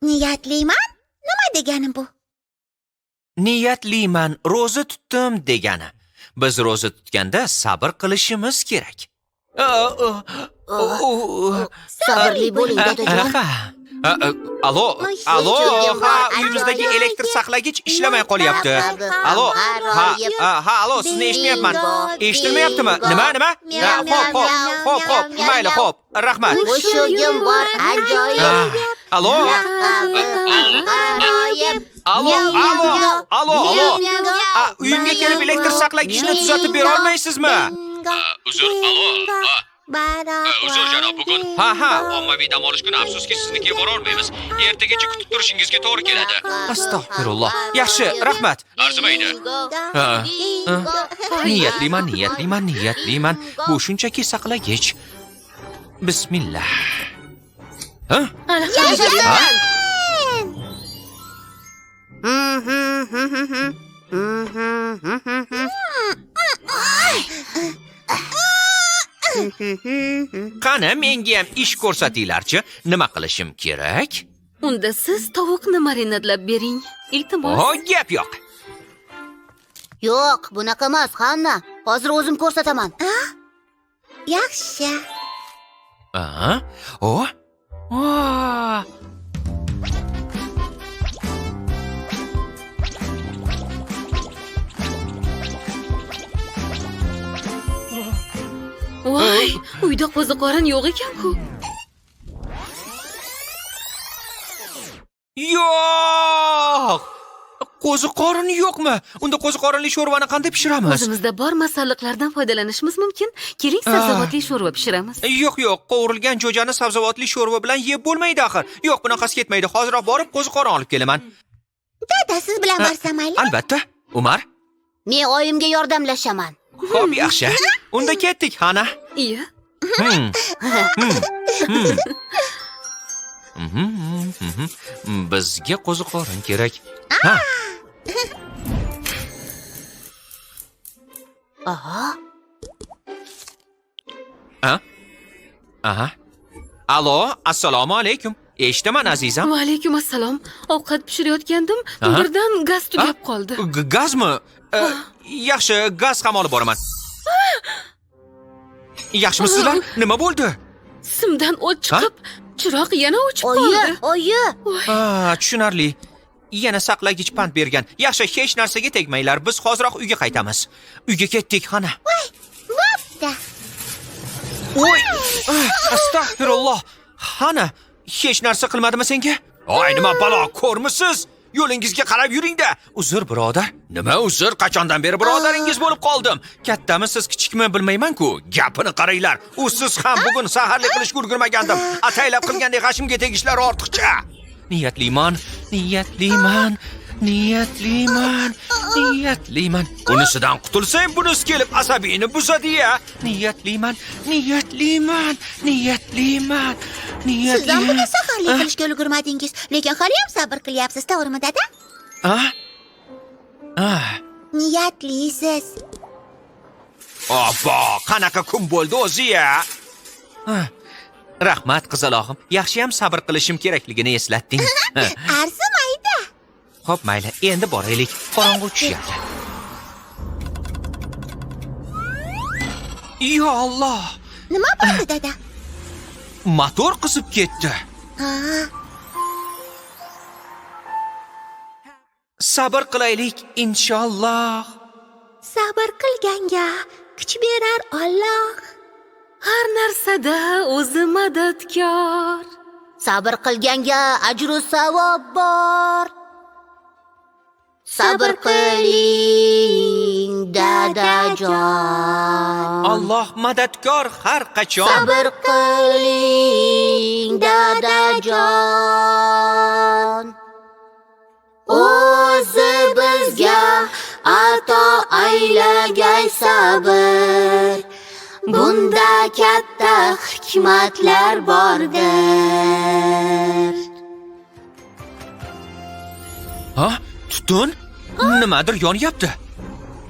Niyatliman? Nima degani bu? Niyatliman, ro'za tutdim degani. Biz ro'za tutganda sabr qilishimiz kerak. Sabrli bo'ling, dadajon. Alo, alo, ha, uyimizdagi elektr saqlagich ishlamay qolyapti. Alo, ha, alo, sizni eshitmayapman. Eshitilmayaptimi? Nima? Xo'p, mayli, xo'p. Rahmat. Mushugim bor ajoyib. Alo, alo. Uyimga kelib elektr saqlagichni tuzatib bera olmaysizmi? Uzr, uzr janob, bugun Ha. ommaviy dam olish kuni, afsuski siznikiga bora olmaymiz. Ertagacha kutib turishingizga to'g'ri keladi. Astag'firulloh. Yaxshi, rahmat. Arzimaydi. Niyatliman. Bu shunchaki saqlagich. Bismillah. Ha? Qani, menga ham ish ko'rsatinglarchi. Nima qilishim kerak? Unda siz tovuqni marinadlab bering. Iltimos. Gap yo'q. Yo'q, bunaqa emas, Hanna. Hozir o'zim ko'rsataman. Yaxshi. Voy, uyda qo'ziqorin yo'q ekan-ku. Yo'q! Qo'ziqorin yo'qmi? Unda qo'ziqorinli sho'rvani qanday pishiramiz? O'zimizda bor masalliqlardan foydalanishimiz mumkin. Keling, sabzavotli sho'rva pishiramiz. Yo'q, qovurilgan jo'jani sabzavotli sho'rva bilan yeb bo'lmaydi axir. Yo'q, bunaqasi ketmaydi. Hozirroq borib qo'ziqorin olib kelaman. Dada, siz bilan borsam mayli? Albatta. Umar? Men oyimga yordamlashaman. Xo'p, yaxshi. Unda ketdik, Hana. Iya. Bizga qo'ziqorin kerak. Aha. Alo, assalomu alaykum. Eshitaman, azizam. Va alaykum assalom. Ovqat pishirayotgandim, birdan gaz tugab qoldi. Gazmi? Yaxshi, gaz ham olib boraman. Yaxshimisizlar? Nima bo'ldi? Simdan o't chiqib, chiroq yana o'chib qoldi. Oyi. Tushunarli. Yana saqlagich pand bergan. Yaxshi, hech narsaga tegmanglar. Biz hoziroq uyga qaytamiz. Uyga ketdik, Xona. Bo'pti. Voy! Astag'firulloh. Xona, hech narsa qilmadimi senga? Voy, nima balo, ko'rmisiz? Yo'lingizga qarab yuring-da. Uzr, birodar. Nima uzr? Qachondan beri birodaringiz bo'lib qoldim? Kattami siz, kichikmi bilmayman-ku. Gapini qaranglar. Siz ham bugun saharlik qilishga ulgurmagandim. Ataylab qilgandek g'ashimga tegishlar ortiqcha. Niyatliman. Bunisidan qutulsang, bunisi kelib asabiyni buzadi-ya. Niyatliman. Sizdan buni saharlik qilishga ulgurmadingiz, lekin hali ham sabr qilyapsiz, to'g'rimi, dada? Niyatlisiz. Obbo, qanaqa kun bo'ldi o'zi-ya? Rahmat, qizalog'im. Yaxshi ham sabr qilishim kerakligini eslatding. Arzimaydi. Xo'p, mayli, endi boraylik. Qorong'u tushyapti. Ya Alloh! Nima bo'ldi, dada? Motor qizib ketdi. Sabr qilaylik, inshaalloh. Sabr qilganga kuch berar Alloh. Har narsada o'zi madadkor. Sabr qilganga ajru savob bor. Sabr qiling, dadajon. Alloh madadkor har qachon. Sabr qiling, dadajon. O'zi bizga ato aylagay sabr. Bunda katta hikmatlar bordir. Tutun? Nimadir yonyapti.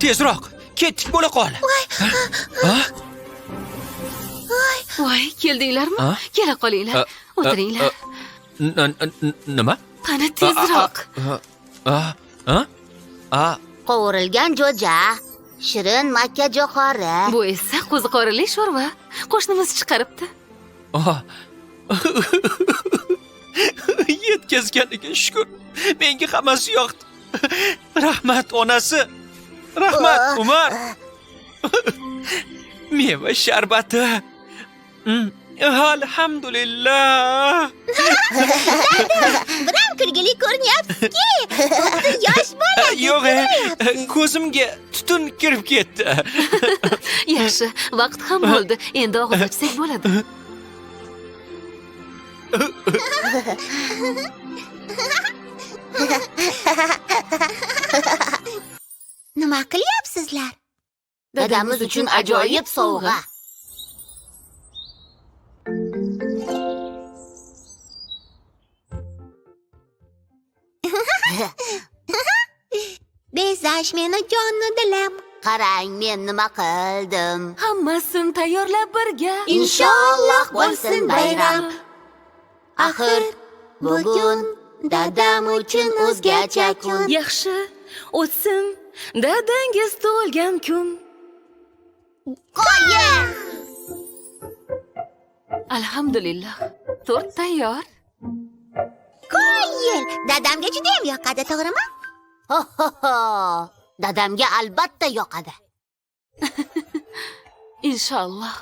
Tezroq, ketdik bo'la qol. Voy, keldinglarmi? Kela qolinglar. O'tiringlar. Nima? Qani tezroq. Qovurilgan jo'ja, shirin makka jo'xori. Bu esa qo'ziqorinli sho'rva. Qo'shnimiz chiqaribdi. yetkazganiga shukr. Menga hammasi yoqdi. Rahmat onasi. Rahmat Umar. Meva sharbati. Alhamdulillah. Biram kulgili ko'rinyapsiz-ki. O'zi yosh bola. Yo'q, ko'zimga tutun kirib ketdi. Yaxshi, vaqt ham bo'ldi. Endi og'iz ochsak bo'ladi. Nima qilyapsizlar? Dadamiz uchun ajoyib sovg'a. Bezash meni jonni dilim. Qarang, men nima qildim. Hammasini tayyorlab birga. Inshaalloh bo'lsin bayram. Axir bugun dadam uchun o'zgacha kun. Yaxshi, o'tsin dadangiz tug'ilgan kun. Qo'yi! Alhamdulillah. Tort tayyor. Qo'yil. Dadamga juda ham yoqadi, to'g'rimi? Ho ho ho. Dadamga albatta yoqadi. Inshaalloh.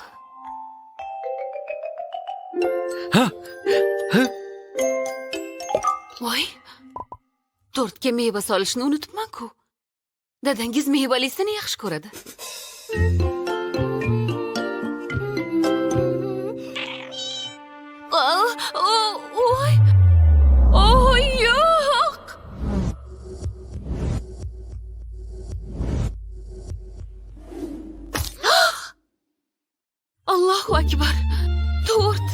Voy. Tortga meva solishni unutibman-ku. Dadangiz mevalisini yaxshi ko'radi. Voy. Oh, yo'q. Allohu akbar. Tort.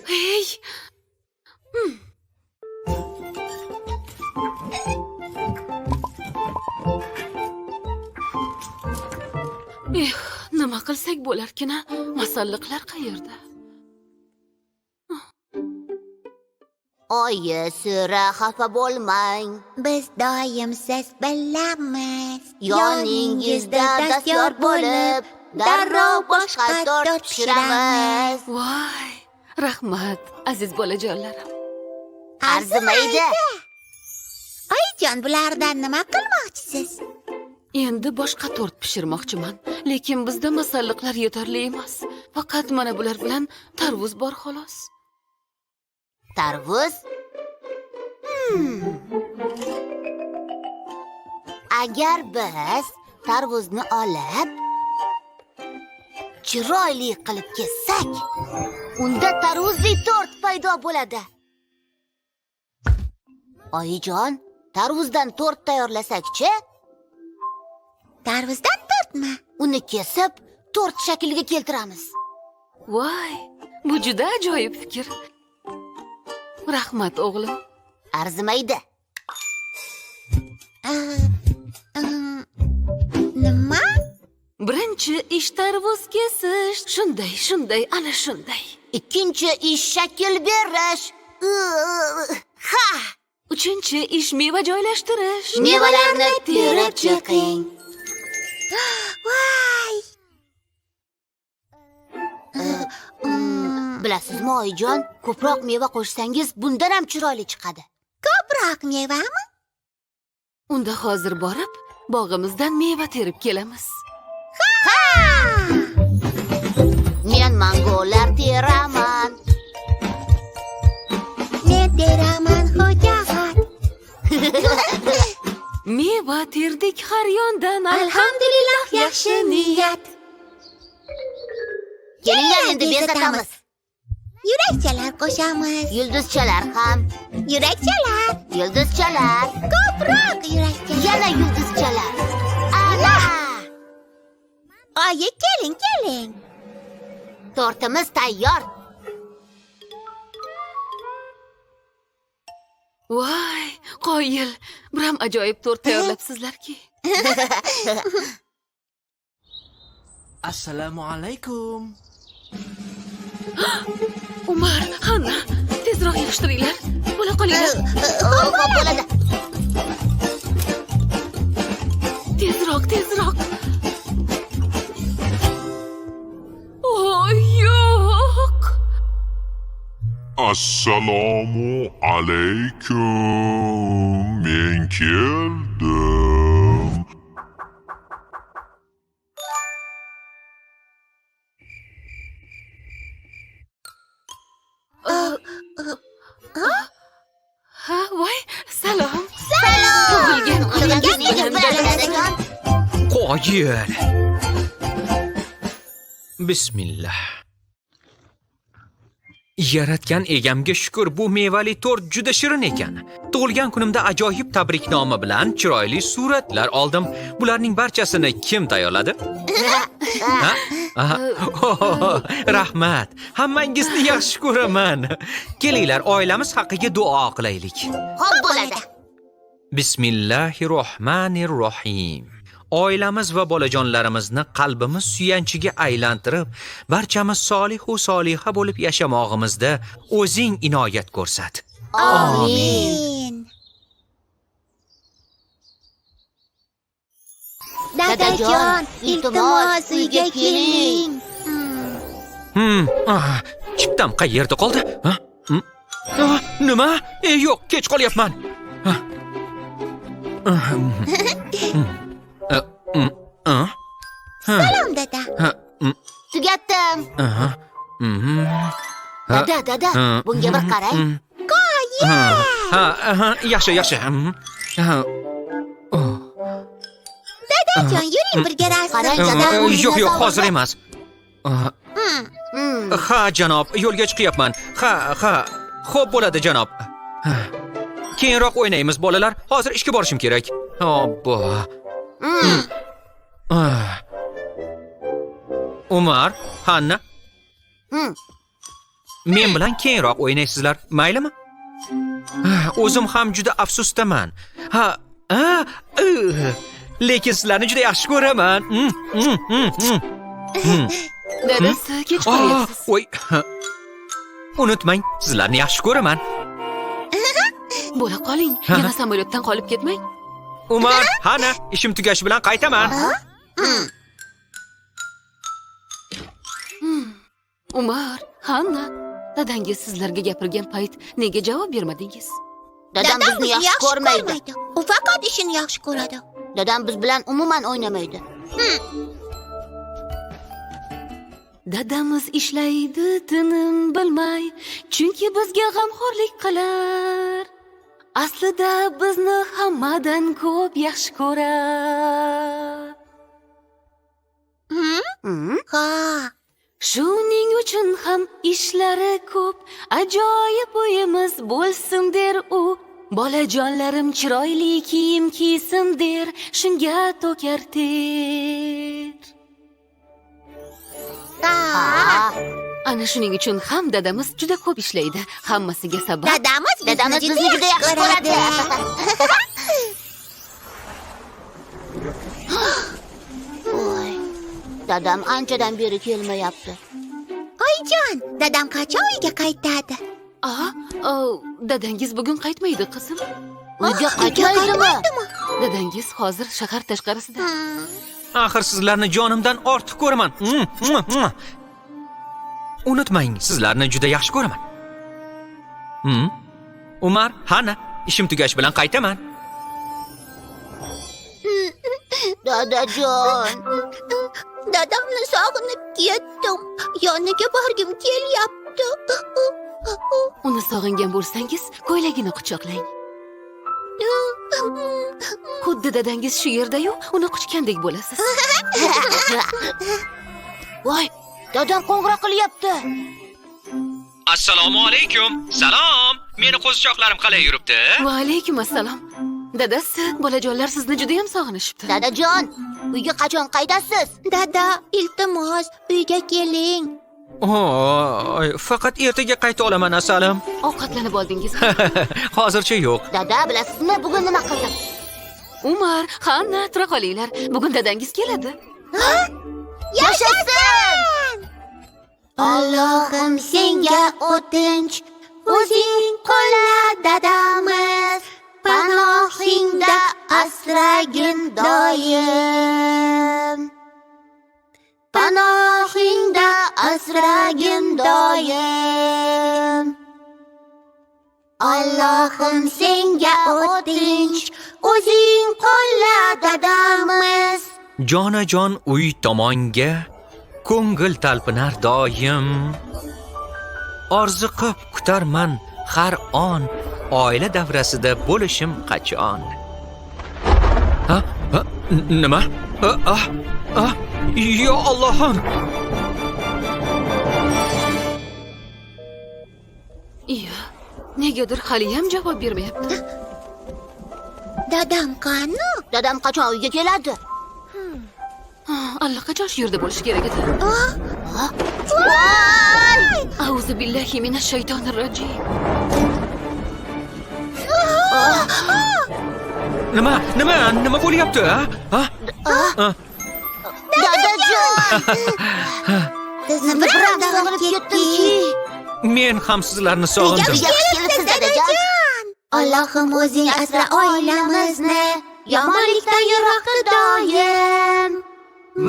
Hey. Nima qilsak bo'larkin-a? Masalliqlar qayerda? Oyi, sira xafa bo'lmang. Biz doim siz bilamiz. Yoningizda dastyor bo'lib, darrov boshqa tort pishiramiz. Voy, rahmat, aziz bolajonlarim. Arzimaydi. Oyijon, bulardan nima qilmoqchisiz? Endi boshqa tort pishirmoqchiman, lekin bizda masalliqlar yetarli emas. Faqat mana bular bilan tarvuz bor xolos. Tarvuz? Agar biz tarvuzni olib, chiroyli qilib kessak, unda tarvuzli tort paydo bo'ladi. Oyijon, tarvuzdan tort tayyorlasak-chi? Tarvuzdan tortmi? Uni kesib, tort shakliga keltiramiz. Voy, bu juda ajoyib fikr. Rahmat o'g'lim. Arzimaydi. Nima? Birinchi ish tarvuz kesish. Shunday, ana shunday. Ikkinchi ish shakl berish. Ha! Uchinchi ish meva joylashtirish. Mevalarni terib chiqing. Voy! Bilasizmi, oyijon, ko'proq meva qo'shsangiz bundan ham chiroyli chiqadi. Ko'proq mevami? Unda hozir borib, bog'imizdan meva terib kelamiz. Men mangolar teraman. Men teraman xo'jahat. Meva terdik har yondan. Alhamdulillah, yaxshi niyat. Kelinglar, endi bezatamiz. Yurakchalar qo'shamiz. Yulduzchalar ham. Yurakchalar. Yulduzchalar. Ko'proq yurakchalar. Yana yulduzchalar. Ana! Oyi, keling. Tortimiz tayyor. Voy, qoyil. Biram ajoyib tort tayyorlabsizlarki. Assalomu alaykum. Umar, Hanna, tez Tezroq yig'ishtiringlar. Bo'la qolinglar. Xo'p, bo'ladi. Tezroq. Yo'q. Assalomu alaykum. Men keldim. Ha, voy, salom. Tug'ilgan Tug'ilgan dadajon. Qoyil. Bismillah. Yaratgan egamga shukr, bu mevali tort juda shirin ekan. Tug'ilgan kunimda ajoyib tabriknoma bilan chiroyli suratlar oldim. Bularning barchasini kim tayyorladi? Ha? Aha. Rahmat. Hammangizni yaxshi ko'raman. Kelinglar, oilamiz haqqiga duo qilaylik. Xo'p, bo'ladi. Bismillahirrohmanirrohim. Oilamiz va bolajonlarimizni qalbimiz suyanchiga aylantirib, barchamiz solihu soliha bo'lib yashamog'imizda o'zing inoyat ko'rsat. Amin. Dadajon, iltimos uyga keling. Chiptam qayerda qoldi? Ha? Nima? Yo'q, kech qolyapman. Salom dada. Tugatdim. Dada, bunga bir qarang. Yaxshi. Dadajon, yuring birga Qarang, rasm. dada. Yo'q, hozir emas. Ha, janob, yo'lga chiqyapman. Ha. Xo'p bo'ladi, janob. Keyinroq o'ynaymiz, bolalar. Hozir ishga borishim kerak. Obbo. Umar, Hanna. Men bilan keyinroq o'ynaysizlar, maylimi? O'zim ham juda afsusdaman. Lekin sizlarni juda yaxshi ko'raman. Dadasi, kech qolyapsiz. Voy. Unutmang, sizlarni yaxshi ko'raman. Bo'la qoling. Yana samolyotdan qolib ketmang. Umar, Hanna, ishim tugashi bilan qaytaman. Umar, Hanna, dadangiz sizlarga gapirgan payt nega javob bermadingiz? Dadam bizni yaxshi ko'rmaydi. U faqat ishini yaxshi ko'radi. Dadam biz bilan umuman o'ynamaydi. Dadamiz ishlaydi tinim bilmay, chunki bizga g'amxo'rlik qilar. Aslida bizni hammadan ko'p yaxshi ko'rar. Ha. Shuning uchun ham ishlari ko'p, ajoyib uyimiz bo'lsin der u. Bolajonlarim chiroyli kiyim kiysin der, shunga to'kar ter. Ana shuning uchun ham dadamiz juda ko'p ishlaydi. Hammasiga sabab Dadamiz Dadamiz bizni juda yaxshi ko'radi. Voy. Dadam anchadan beri kelmayapti. Oyijon, dadam qachon uyga qaytadi? Dadangiz bugun qaytmaydi, qizim. Uyga qaytmaydimi? Dadangiz hozir shahar tashqarisida. Axir sizlarni jonimdan ortiq ko'raman. Unutmang, sizlarni juda yaxshi ko'raman. Umar, Hanna, ishim tugash bilan qaytaman. Dadajon. Dadamni sog'inib ketdim. Yoniga borgim kelyapti. Uni sog'ingan bo'lsangiz, ko'ylagini quchoqlang. Xuddi dadangiz shu yerda-yu, uni quchgandek bo'lasiz. Voy, dadam qo'ng'iroq qilyapti. Assalomu alaykum. Salom. Meni qo'zichoqlarim qalay yuribdi? Va alaykum assalom. Dadasi, bolajonlar sizni juda ham sog'inishibdi. Dadajon, uyga qachon qaytasiz? Dada, iltimos, uyga keling. Faqat ertaga qayta olaman, asalim. Ovqatlanib oldingizmi? Hozircha yo'q. Dada, bilasizmi, bugun nima qildim? Umar, Hanna, tura qolinglar. Bugun dadangiz keladi. Yashasın! Allohim senga o'tinch, o'zing qo'lla dadamiz, panohingda asragin doim. Panohingda asragin doim. Allohim senga o'tinch, o'zing qo'lla dadamiz. Jonajon uy tomonga ko'ngil talpinar doim. Orziqib kutarman har on, oila davrasida bo'lishim qachon. Nima? Yo Allohim. Iya, negadir haliyam javob bermayapti. Dadam qani? Dadam qachon uyga keladi? Allaqachon shu yerda bo'lishi kerak edi. Auzu billahi minash shaytonir rojim. Nima bo'lyapti? Dadajon! Sizni biram sog'inib ketdimki. Men ham sizlarni sog'indim. Yaxshi kelibsiz dadajon. Allohim o'zing asra oilamizni, yomonlikdan yiroqda doim.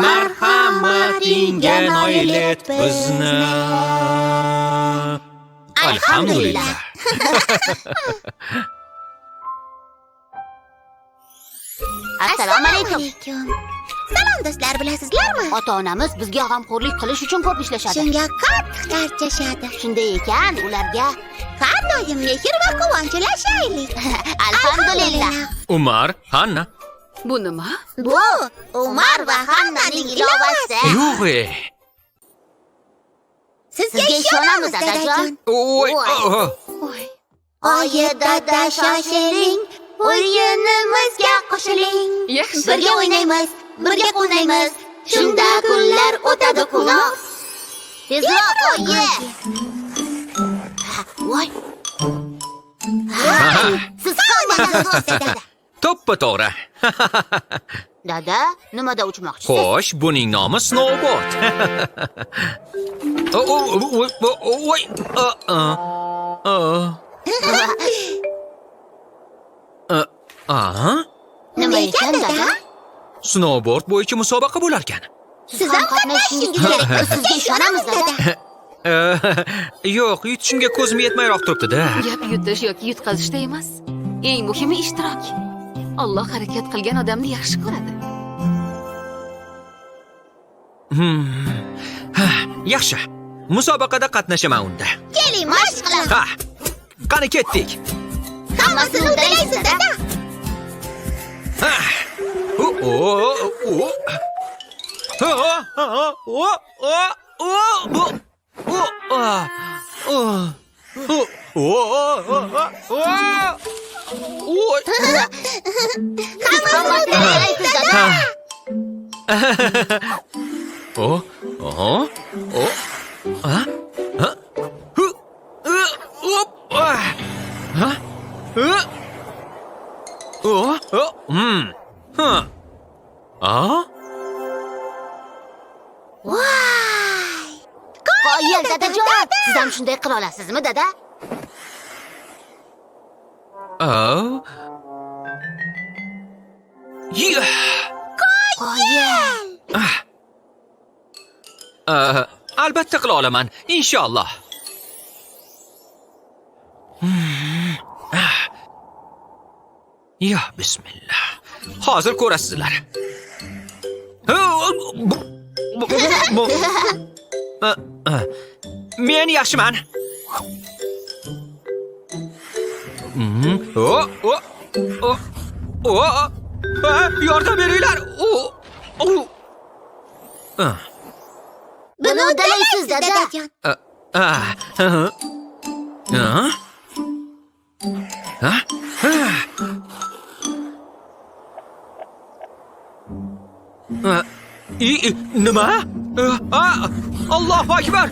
Marhamatingga noil et bizni. Alhamdulillah. Assalomu alaykum. Salom do'stlar, bilasizlarmi? Ota-onamiz bizga g'amxo'rlik qilish uchun ko'p ishlashadi. Shunga qattiq charchashadi. Shunday ekan, ularga Har doim mehr va quvonch ulashaylik. alhamdulillah. Umar, Hanna. Bu nima? Bu Umar va Hannaning ilovasi. Yo'q. Sizga ishonamiz, dadajon. Voy. Voy. Oyi dada shoshiling, o'yinimizga qo'shiling. Yaxshi. Birga o'ynaymiz, birga quvnaymiz. Shunda kunlar o'tadi quloq. Tezroq oyi. Voy. Siz qolmadingiz dada. To'ppa-to'g'ri. Dada, nimada uchmoqchisiz? Xo'sh, buning nomi snowboard. Voy. Nima ekan dada? Snowboard bo'yicha musobaqa bo'lar ekan. Siz ham qatnashishingiz kerak. Biz sizga ishonamiz dada. Yo'q, yutishimga ko'zim yetmayroq turibdi-da. Gap yutish yoki yutqazishda emas. Eng muhimi ishtirok. Alloh harakat qilgan odamni yaxshi ko'radi. Yaxshi. Musobaqada qatnashaman unda. Keling, mashq qilamiz. Ha. Qani ketdik. Hammasini uddalaysiz, dada. Qoyil dadajon. Siz ham shunday qila olasizmi, dada? Qoyil. Albatta qila olaman, inshaalloh. Ya bismillah. Hozir ko'rasizlar. Men yaxshiman. Yordam beringlar. Buni uddalaysiz, dadajon. Nima? Allohu akbar.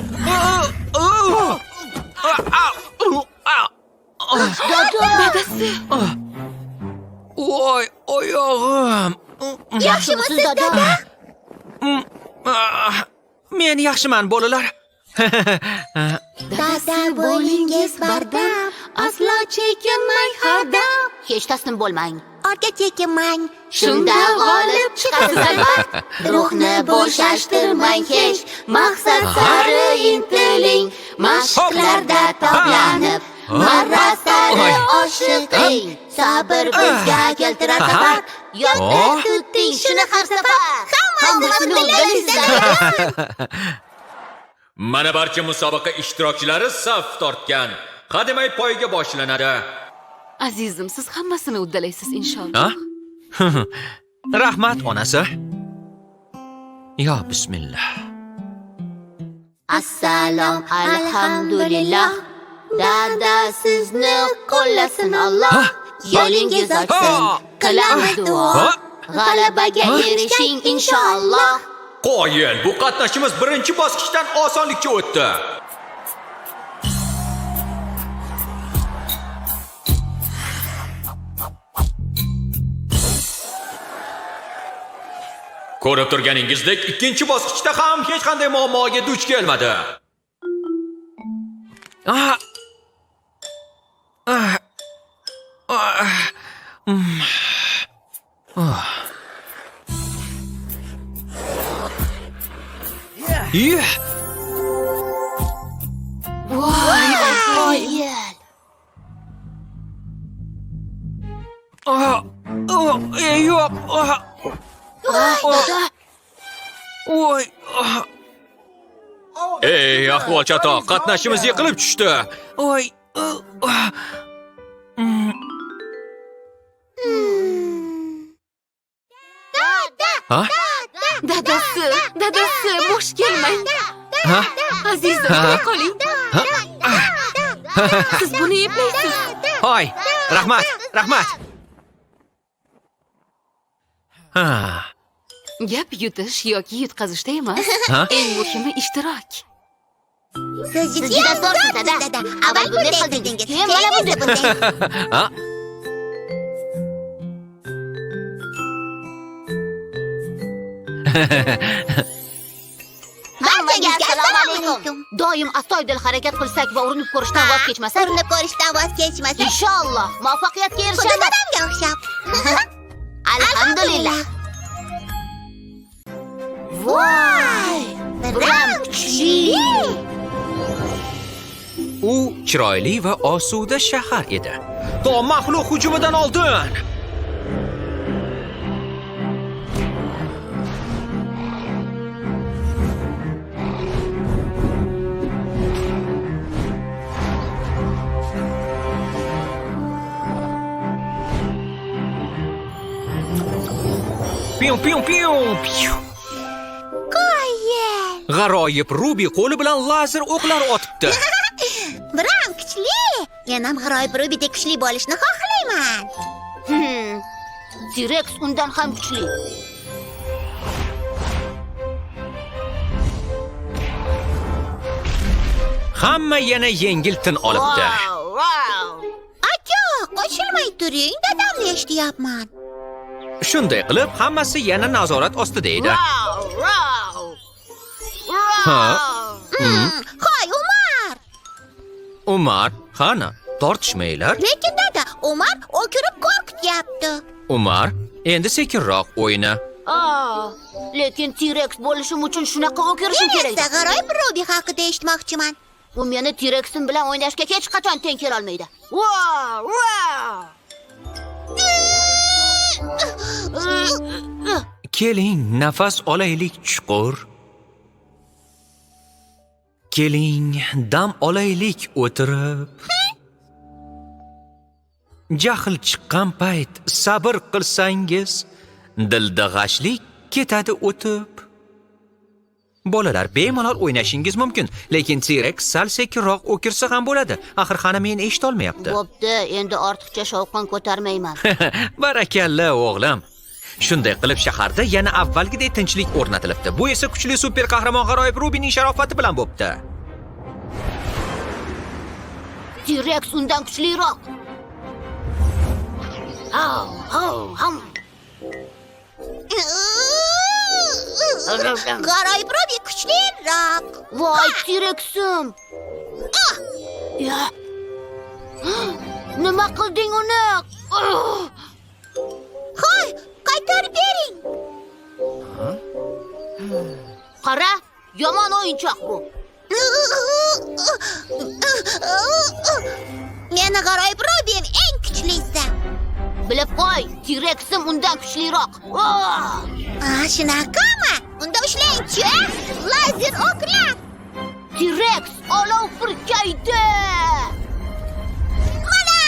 Dadasi. Voy, oyog'im. Yaxshimisiz, dada? Men yaxshiman, bolalar. Dada bo'lingiz bardam, aslo chekinmang hardam. Hech taslim bo'lmang. Orqa chekinmang, Shunda g'olib chiqasiz albatta. Ruhni bo'shashtirmang hech, maqsad sari intiling. Mashqlarda toblanib, marra sari oshiqing. Sabr bizga keltirar safar. Yodda tuting shuni har safar. Hammasini bilasizlar. Mana barcha musobaqa ishtirokchilari saf tortgan. Qadamay poyga boshlanadi. Azizim, siz hammasini uddalaysiz inshaalloh. Rahmat onasi. Yo bismillah. Assalom alhamdulillah. Dada sizni qo'llasin Alloh. Yo'lingiz ochsin. Qilamiz duo. G'alabaga erishing inshaalloh. Qo'yil, bu qatnashimiz birinchi bosqichdan osonlikcha o'tdi. Ko'rib turganingizdek, ikkinchi bosqichda ham hech qanday muammoga duch kelmadi. Yo'q. Voy. Ey, ahvol chatoq, qatnashimiz yiqilib tushdi. Voy. Dadasi, bo'sh kelmang. Azizim, qo'ya qoling. Siz buni eplaysiz. Hoy, rahmat. Gap yutish yoki yutqazishda emas, eng muhimi ishtirok. siz Juda zo'rsiz dada. Avval bunday qildingiz, keyin mana bunday. Hammaga assalomu alaykum. Doim astoydil harakat qilsak va urinib ko'rishdan voz kechmasak, Urinib ko'rishdan voz kechmasak, inshaalloh muvaffaqiyatga xuddi erishamiz. dadamga o'xshab. Alhamdulillah. Voy! Biram kuchli. U chiroyli va osuda shahar edi. To maxluq hujumidan oldin. Piu. Qo'yil. G'aroyib Rubi qo'li bilan lazer o'qlar otibdi. Biram kuchli. Men ham g'aroyib Rubidek kuchli bo'lishni xohlayman. T-Rex undan ham kuchli. Hamma yana yengil tin olibdi. Aka, qo'shilmay turing, dadamni eshityapman. Shunday qilib, hammasi yana nazorat ostida edi. Hoy, Umar. Umar, qani, tortishmanglar. Lekin dada, Umar o'kirib qo'rqityapti. Umar, endi sekinroq o'yna. Lekin T-Rex bo'lishim uchun shunaqa o'kirishim Men kerak. esa g'aroyib Rubi haqida eshitmoqchiman. U meni T-Rexim bilan o'ynashga hech qachon teng kela olmaydi. Keling, nafas olaylik chuqur. Keling, dam olaylik o'tirib. Jahl chiqqan payt sabr qilsangiz, dilda g'ashlik ketadi o'tib. Bolalar, bemalol o'ynashingiz mumkin, lekin T-Rex sal sekinroq o'kirsa ham bo'ladi. Axir xana meni eshita olmayapti. Bo'pti, endi ortiqcha shovqin ko'tarmayman. Barakalla o'g'lim. Shunday qilib shaharda yana avvalgidek tinchlik o'rnatilibdi. Bu esa kuchli super qahramon g'aroyib Rubining sharofati bilan bo'pti. T-Rex undan kuchliroq. G'aroyib Rubi kuchli kuchliroq. Voy, T-Rexim. Ya. Nima qilding uni? Hoy, qaytarib bering. Qara, yomon o'yinchoq bu. Meni g'aroyib Robin eng kuchlisi. Bilib qo'y, T-Rexim undan kuchliroq. Shunaqami? Unda ushlang-chi. Lazer o'qlar. T-Rex olov purkaydi. Mana!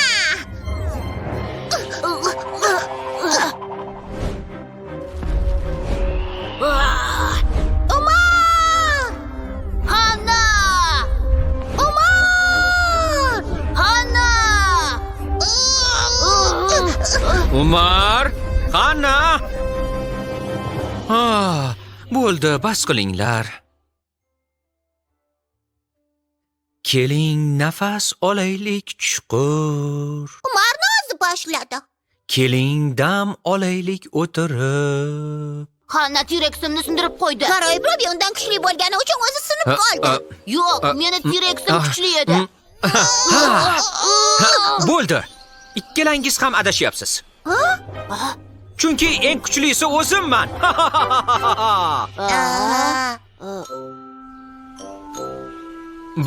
Umar! Hanna! Umar! Hanna! Umar, Hanna. Bo'ldi, bas qilinglar. Keling, nafas olaylik chuqur. Umarni o'zi boshladi. Keling, dam olaylik o'tirib. Hanna T-Reximni sindirib qo'ydi. G'aroyib Robin undan kuchli bo'lgani uchun o'zi sinib qoldi. Yo'q, meni T-Rexim kuchli edi. Bo'ldi. Ikkalangiz ham adashyapsiz. Chunki eng kuchlisi o'zimman.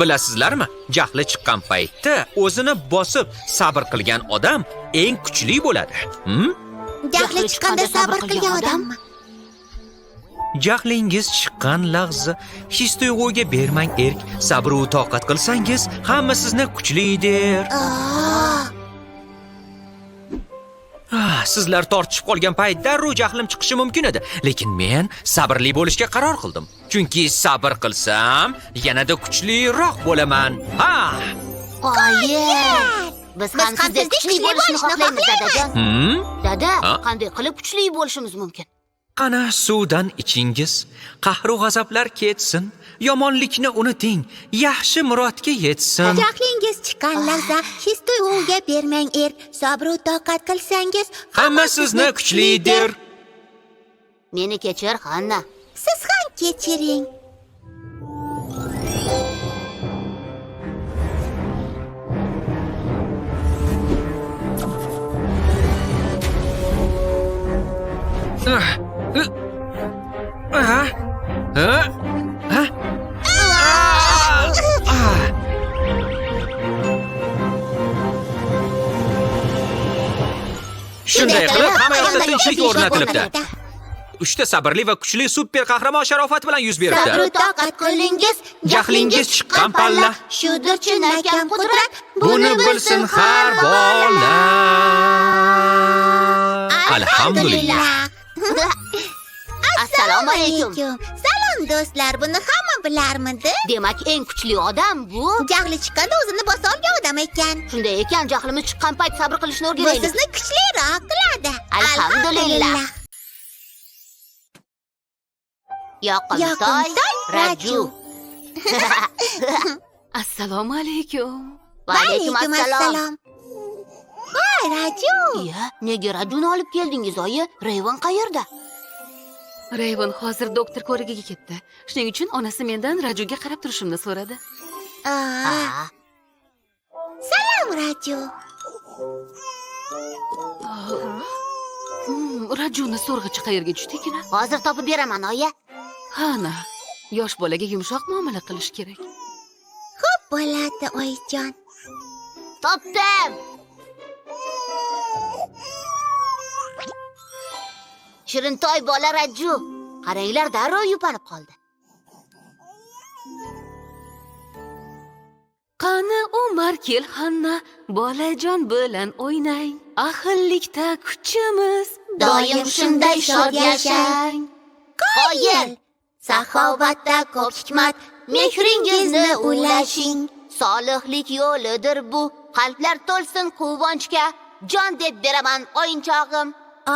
Bilasizlarmi? Jahli chiqqan paytda o'zini bosib sabr qilgan odam eng kuchli bo'ladi. Jahli chiqqanda sabr qilgan odammi? Jahlingiz chiqqan lahza his-tuyg'uga bermang erk, sabr va toqat qilsangiz, hamma sizni kuchli der. Sizlar tortishib qolgan paytda darrov jahlim chiqishi mumkin edi, lekin men sabrli bo'lishga qaror qildim. Chunki sabr qilsam, yanada kuchliroq bo'laman. Qoyil. Biz ham sizdek kuchli bo'lishni xohlaymiz, dadajon. Dada, qanday qilib kuchli bo'lishimiz mumkin? Qana suvdan ichingiz, qahru g'azablar ketsin, yomonlikni unuting, yaxshi murodga yetsin. Jahlingiz chiqqan lahza his-tuyg'uga bermang erk, sabr va toqat qilsangiz, Hamma sizni kuchli der. Meni kechir, Hanna. Siz ham kechiring. Shunday qilib, hamma yoqda tinchlik o'rnatilibdi. 3 ta sabrli va kuchli super qahramon sharofat bilan yuz beribdi. Sabr va toqat qilingiz, Jahlingiz chiqqan palla, shudir chinakam qudrat. buni bilsin har bola. Alhamdulillah. Assalomu alaykum. Salom do'stlar, buni hamma bilarmidi? Demak, eng kuchli odam bu. Jahli chiqqanda o'zini bosa olgan odam ekan. Shunday ekan, jahlimiz chiqqan payt sabr qilishni Bu o'rganaylik. sizni kuchliroq qiladi. Alhamdulillah. Yoqimtoy Raju. Assalomu alaykum. Va alaykum assalom. Voy, Raju. Ya, nega Rajuni olib keldingiz, oyi? Rayvon qayerda? Rayvon hozir doktor ko'rigiga ketdi. Shuning uchun onasi mendan Rajuga qarab turishimni so'radi. Salom, Raju. Rajuni so'rg'ichi qayerga tushdi-kina? Hozir topib beraman, oyi. Hana, yosh bolaga yumshoq muomala qilish kerak. Xo'p bo'ladi, oyijon. Topdim. Shirintoy bola Raju. Qaranglar, darrov yupanib qoldi. Qani Umar kel Hanna, bolajon bilan o'ynang. Ahillikda kuchimiz Doim shunday shod yashang. Qoyil, saxovatda ko'p hikmat, mehringizni ulashing. Solihlik yo'lidir bu, qalblar to'lsin quvonchga. Jon deb beraman o'yinchog'im.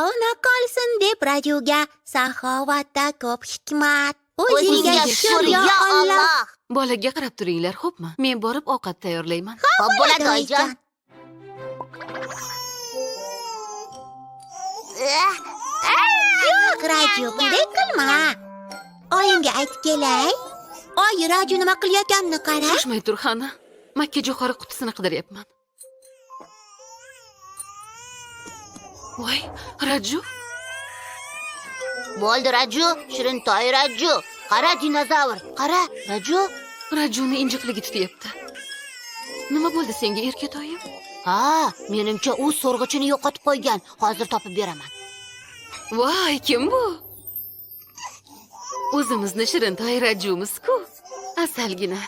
Ona qolsin deb Rajuga, saxovatda ko'p hikmat. O'zingga shukr, ya Alloh. Bolaga qarab turinglar, xo'pmi? Men borib ovqat tayyorlayman. Xo'p bo'ladi, oyijon. Yo'q, Raju, bunday qilma. Oyimga aytib kelay. Oyi, Raju nima qilayotganini qara. Shoshmay tur, Xana. Makka jo'xori qutisini qidiryapman. Voy, Raju. Bo'ldi, Raju. Shirintoy Raju. Qara, dinozavr. Qara, Raju. Rajuni injiqligi tutyapti. Nima bo'ldi senga, erkatoyim? Ha, menimcha u so'rg'ichini yo'qotib qo'ygan. Hozir topib beraman. Voy, kim bu? O'zimizni Shirintoy Rajumiz-ku. Asalgina.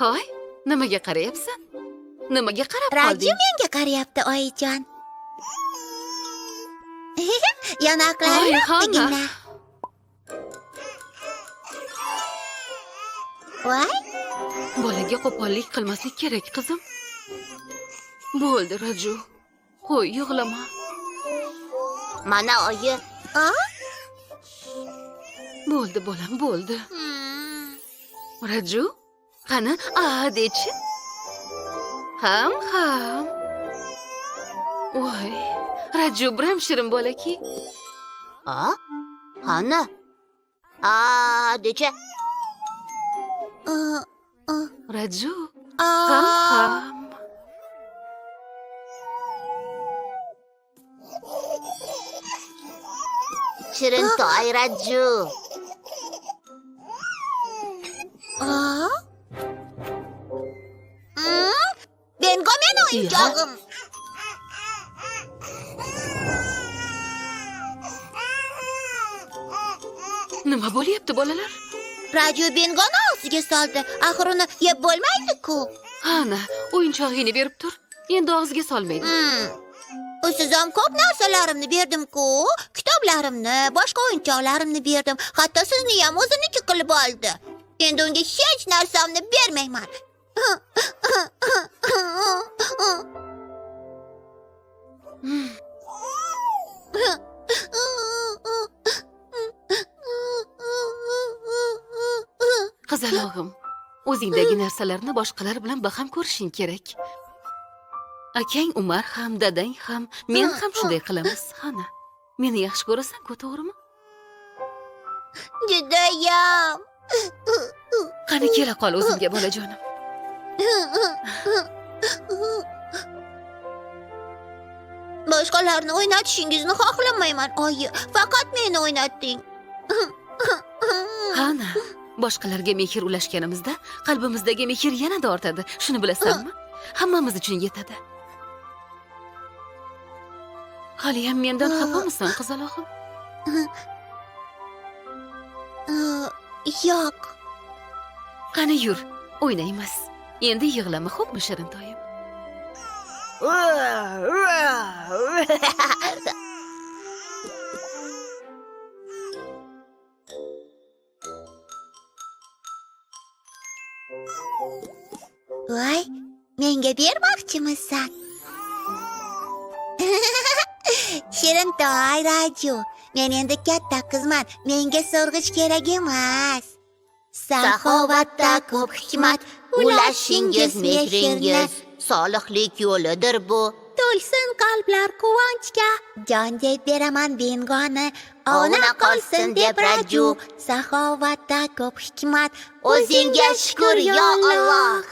Hoy, nimaga qarayapsan? Nimaga qarab Raju qolding? menga qarayapti, oyijon. Yonoqlarini Oy, Xana. optigina. Voy, Bolaga qo'pollik qilmaslik kerak, qizim. Bo'ldi, Raju. Qo'y, yig'lama. Mana oyi. Bo'ldi, bolam, bo'ldi. Raju, qani, de-chi. Ham. Voy, Raju biram shirin bolaki. Qani? Decha. Raju, ham. Shirintoy Raju. Bengo meni o'yinchog'im. Nima bo'lyapti, bolalar? Raju Bengoni og'ziga soldi. Axir uni yeb bo'lmaydi-ku. Ana, o'yinchog'ingni berib tur. Endi og'ziga solmaydi. Siz ham ko'p narsalarimni berdim-ku. Kitoblarimni, boshqa o'yinchoqlarimni berdim. Hatto sizni ham o'ziniki qilib oldi. Endi unga hech narsamni bermayman. Qizalog'im, o'zingdagi narsalarni boshqalar bilan baham ko'rishing kerak. Akang Umar ham, dadang ham, men ham shunday qilamiz, Xana. Meni yaxshi ko'rasan-ku, to'g'rimi? Judayam. Qani kela qol o'zimga, bolajonim. Boshqalarni o'ynatishingizni xohlamayman, oyi. Faqat meni o'ynating. Xana, boshqalarga mehr ulashganimizda qalbimizdagi mehr yanada ortadi. Shuni bilasanmi? Hammamiz uchun yetadi. Hali ham mendan xafamisan, qizalog'im? Yo'q. Qani yur, o'ynaymiz. Endi yig'lama, xo'pmi, Shirintoyim? Voy, menga bermoqchimisan? Shirintoy Raju, men endi katta qizman. Menga so'rg'ich kerak emas. Saxovatda ko'p hikmat, ulashingiz mehringiz, solihlik yo'lidir bu. To'lsin qalblar quvonchga, jon deb beraman Bengoni. Ona qolsin deb Raju, saxovatda ko'p hikmat. O'zingga shukr, yo Alloh.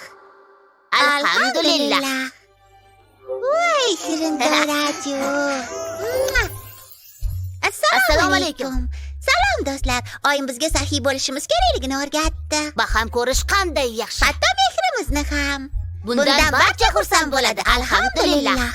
Alhamdulillah. Voy, Shirintoy Raju. Assalomu alaykum. Salom do'stlar. Oyim bizga saxiy bo'lishimiz kerakligini o'rgatdi. Baham ko'rish qanday yaxshi. Hatto mehrimizni ham. Bundan barcha xursand bo'ladi. Alhamdulillah.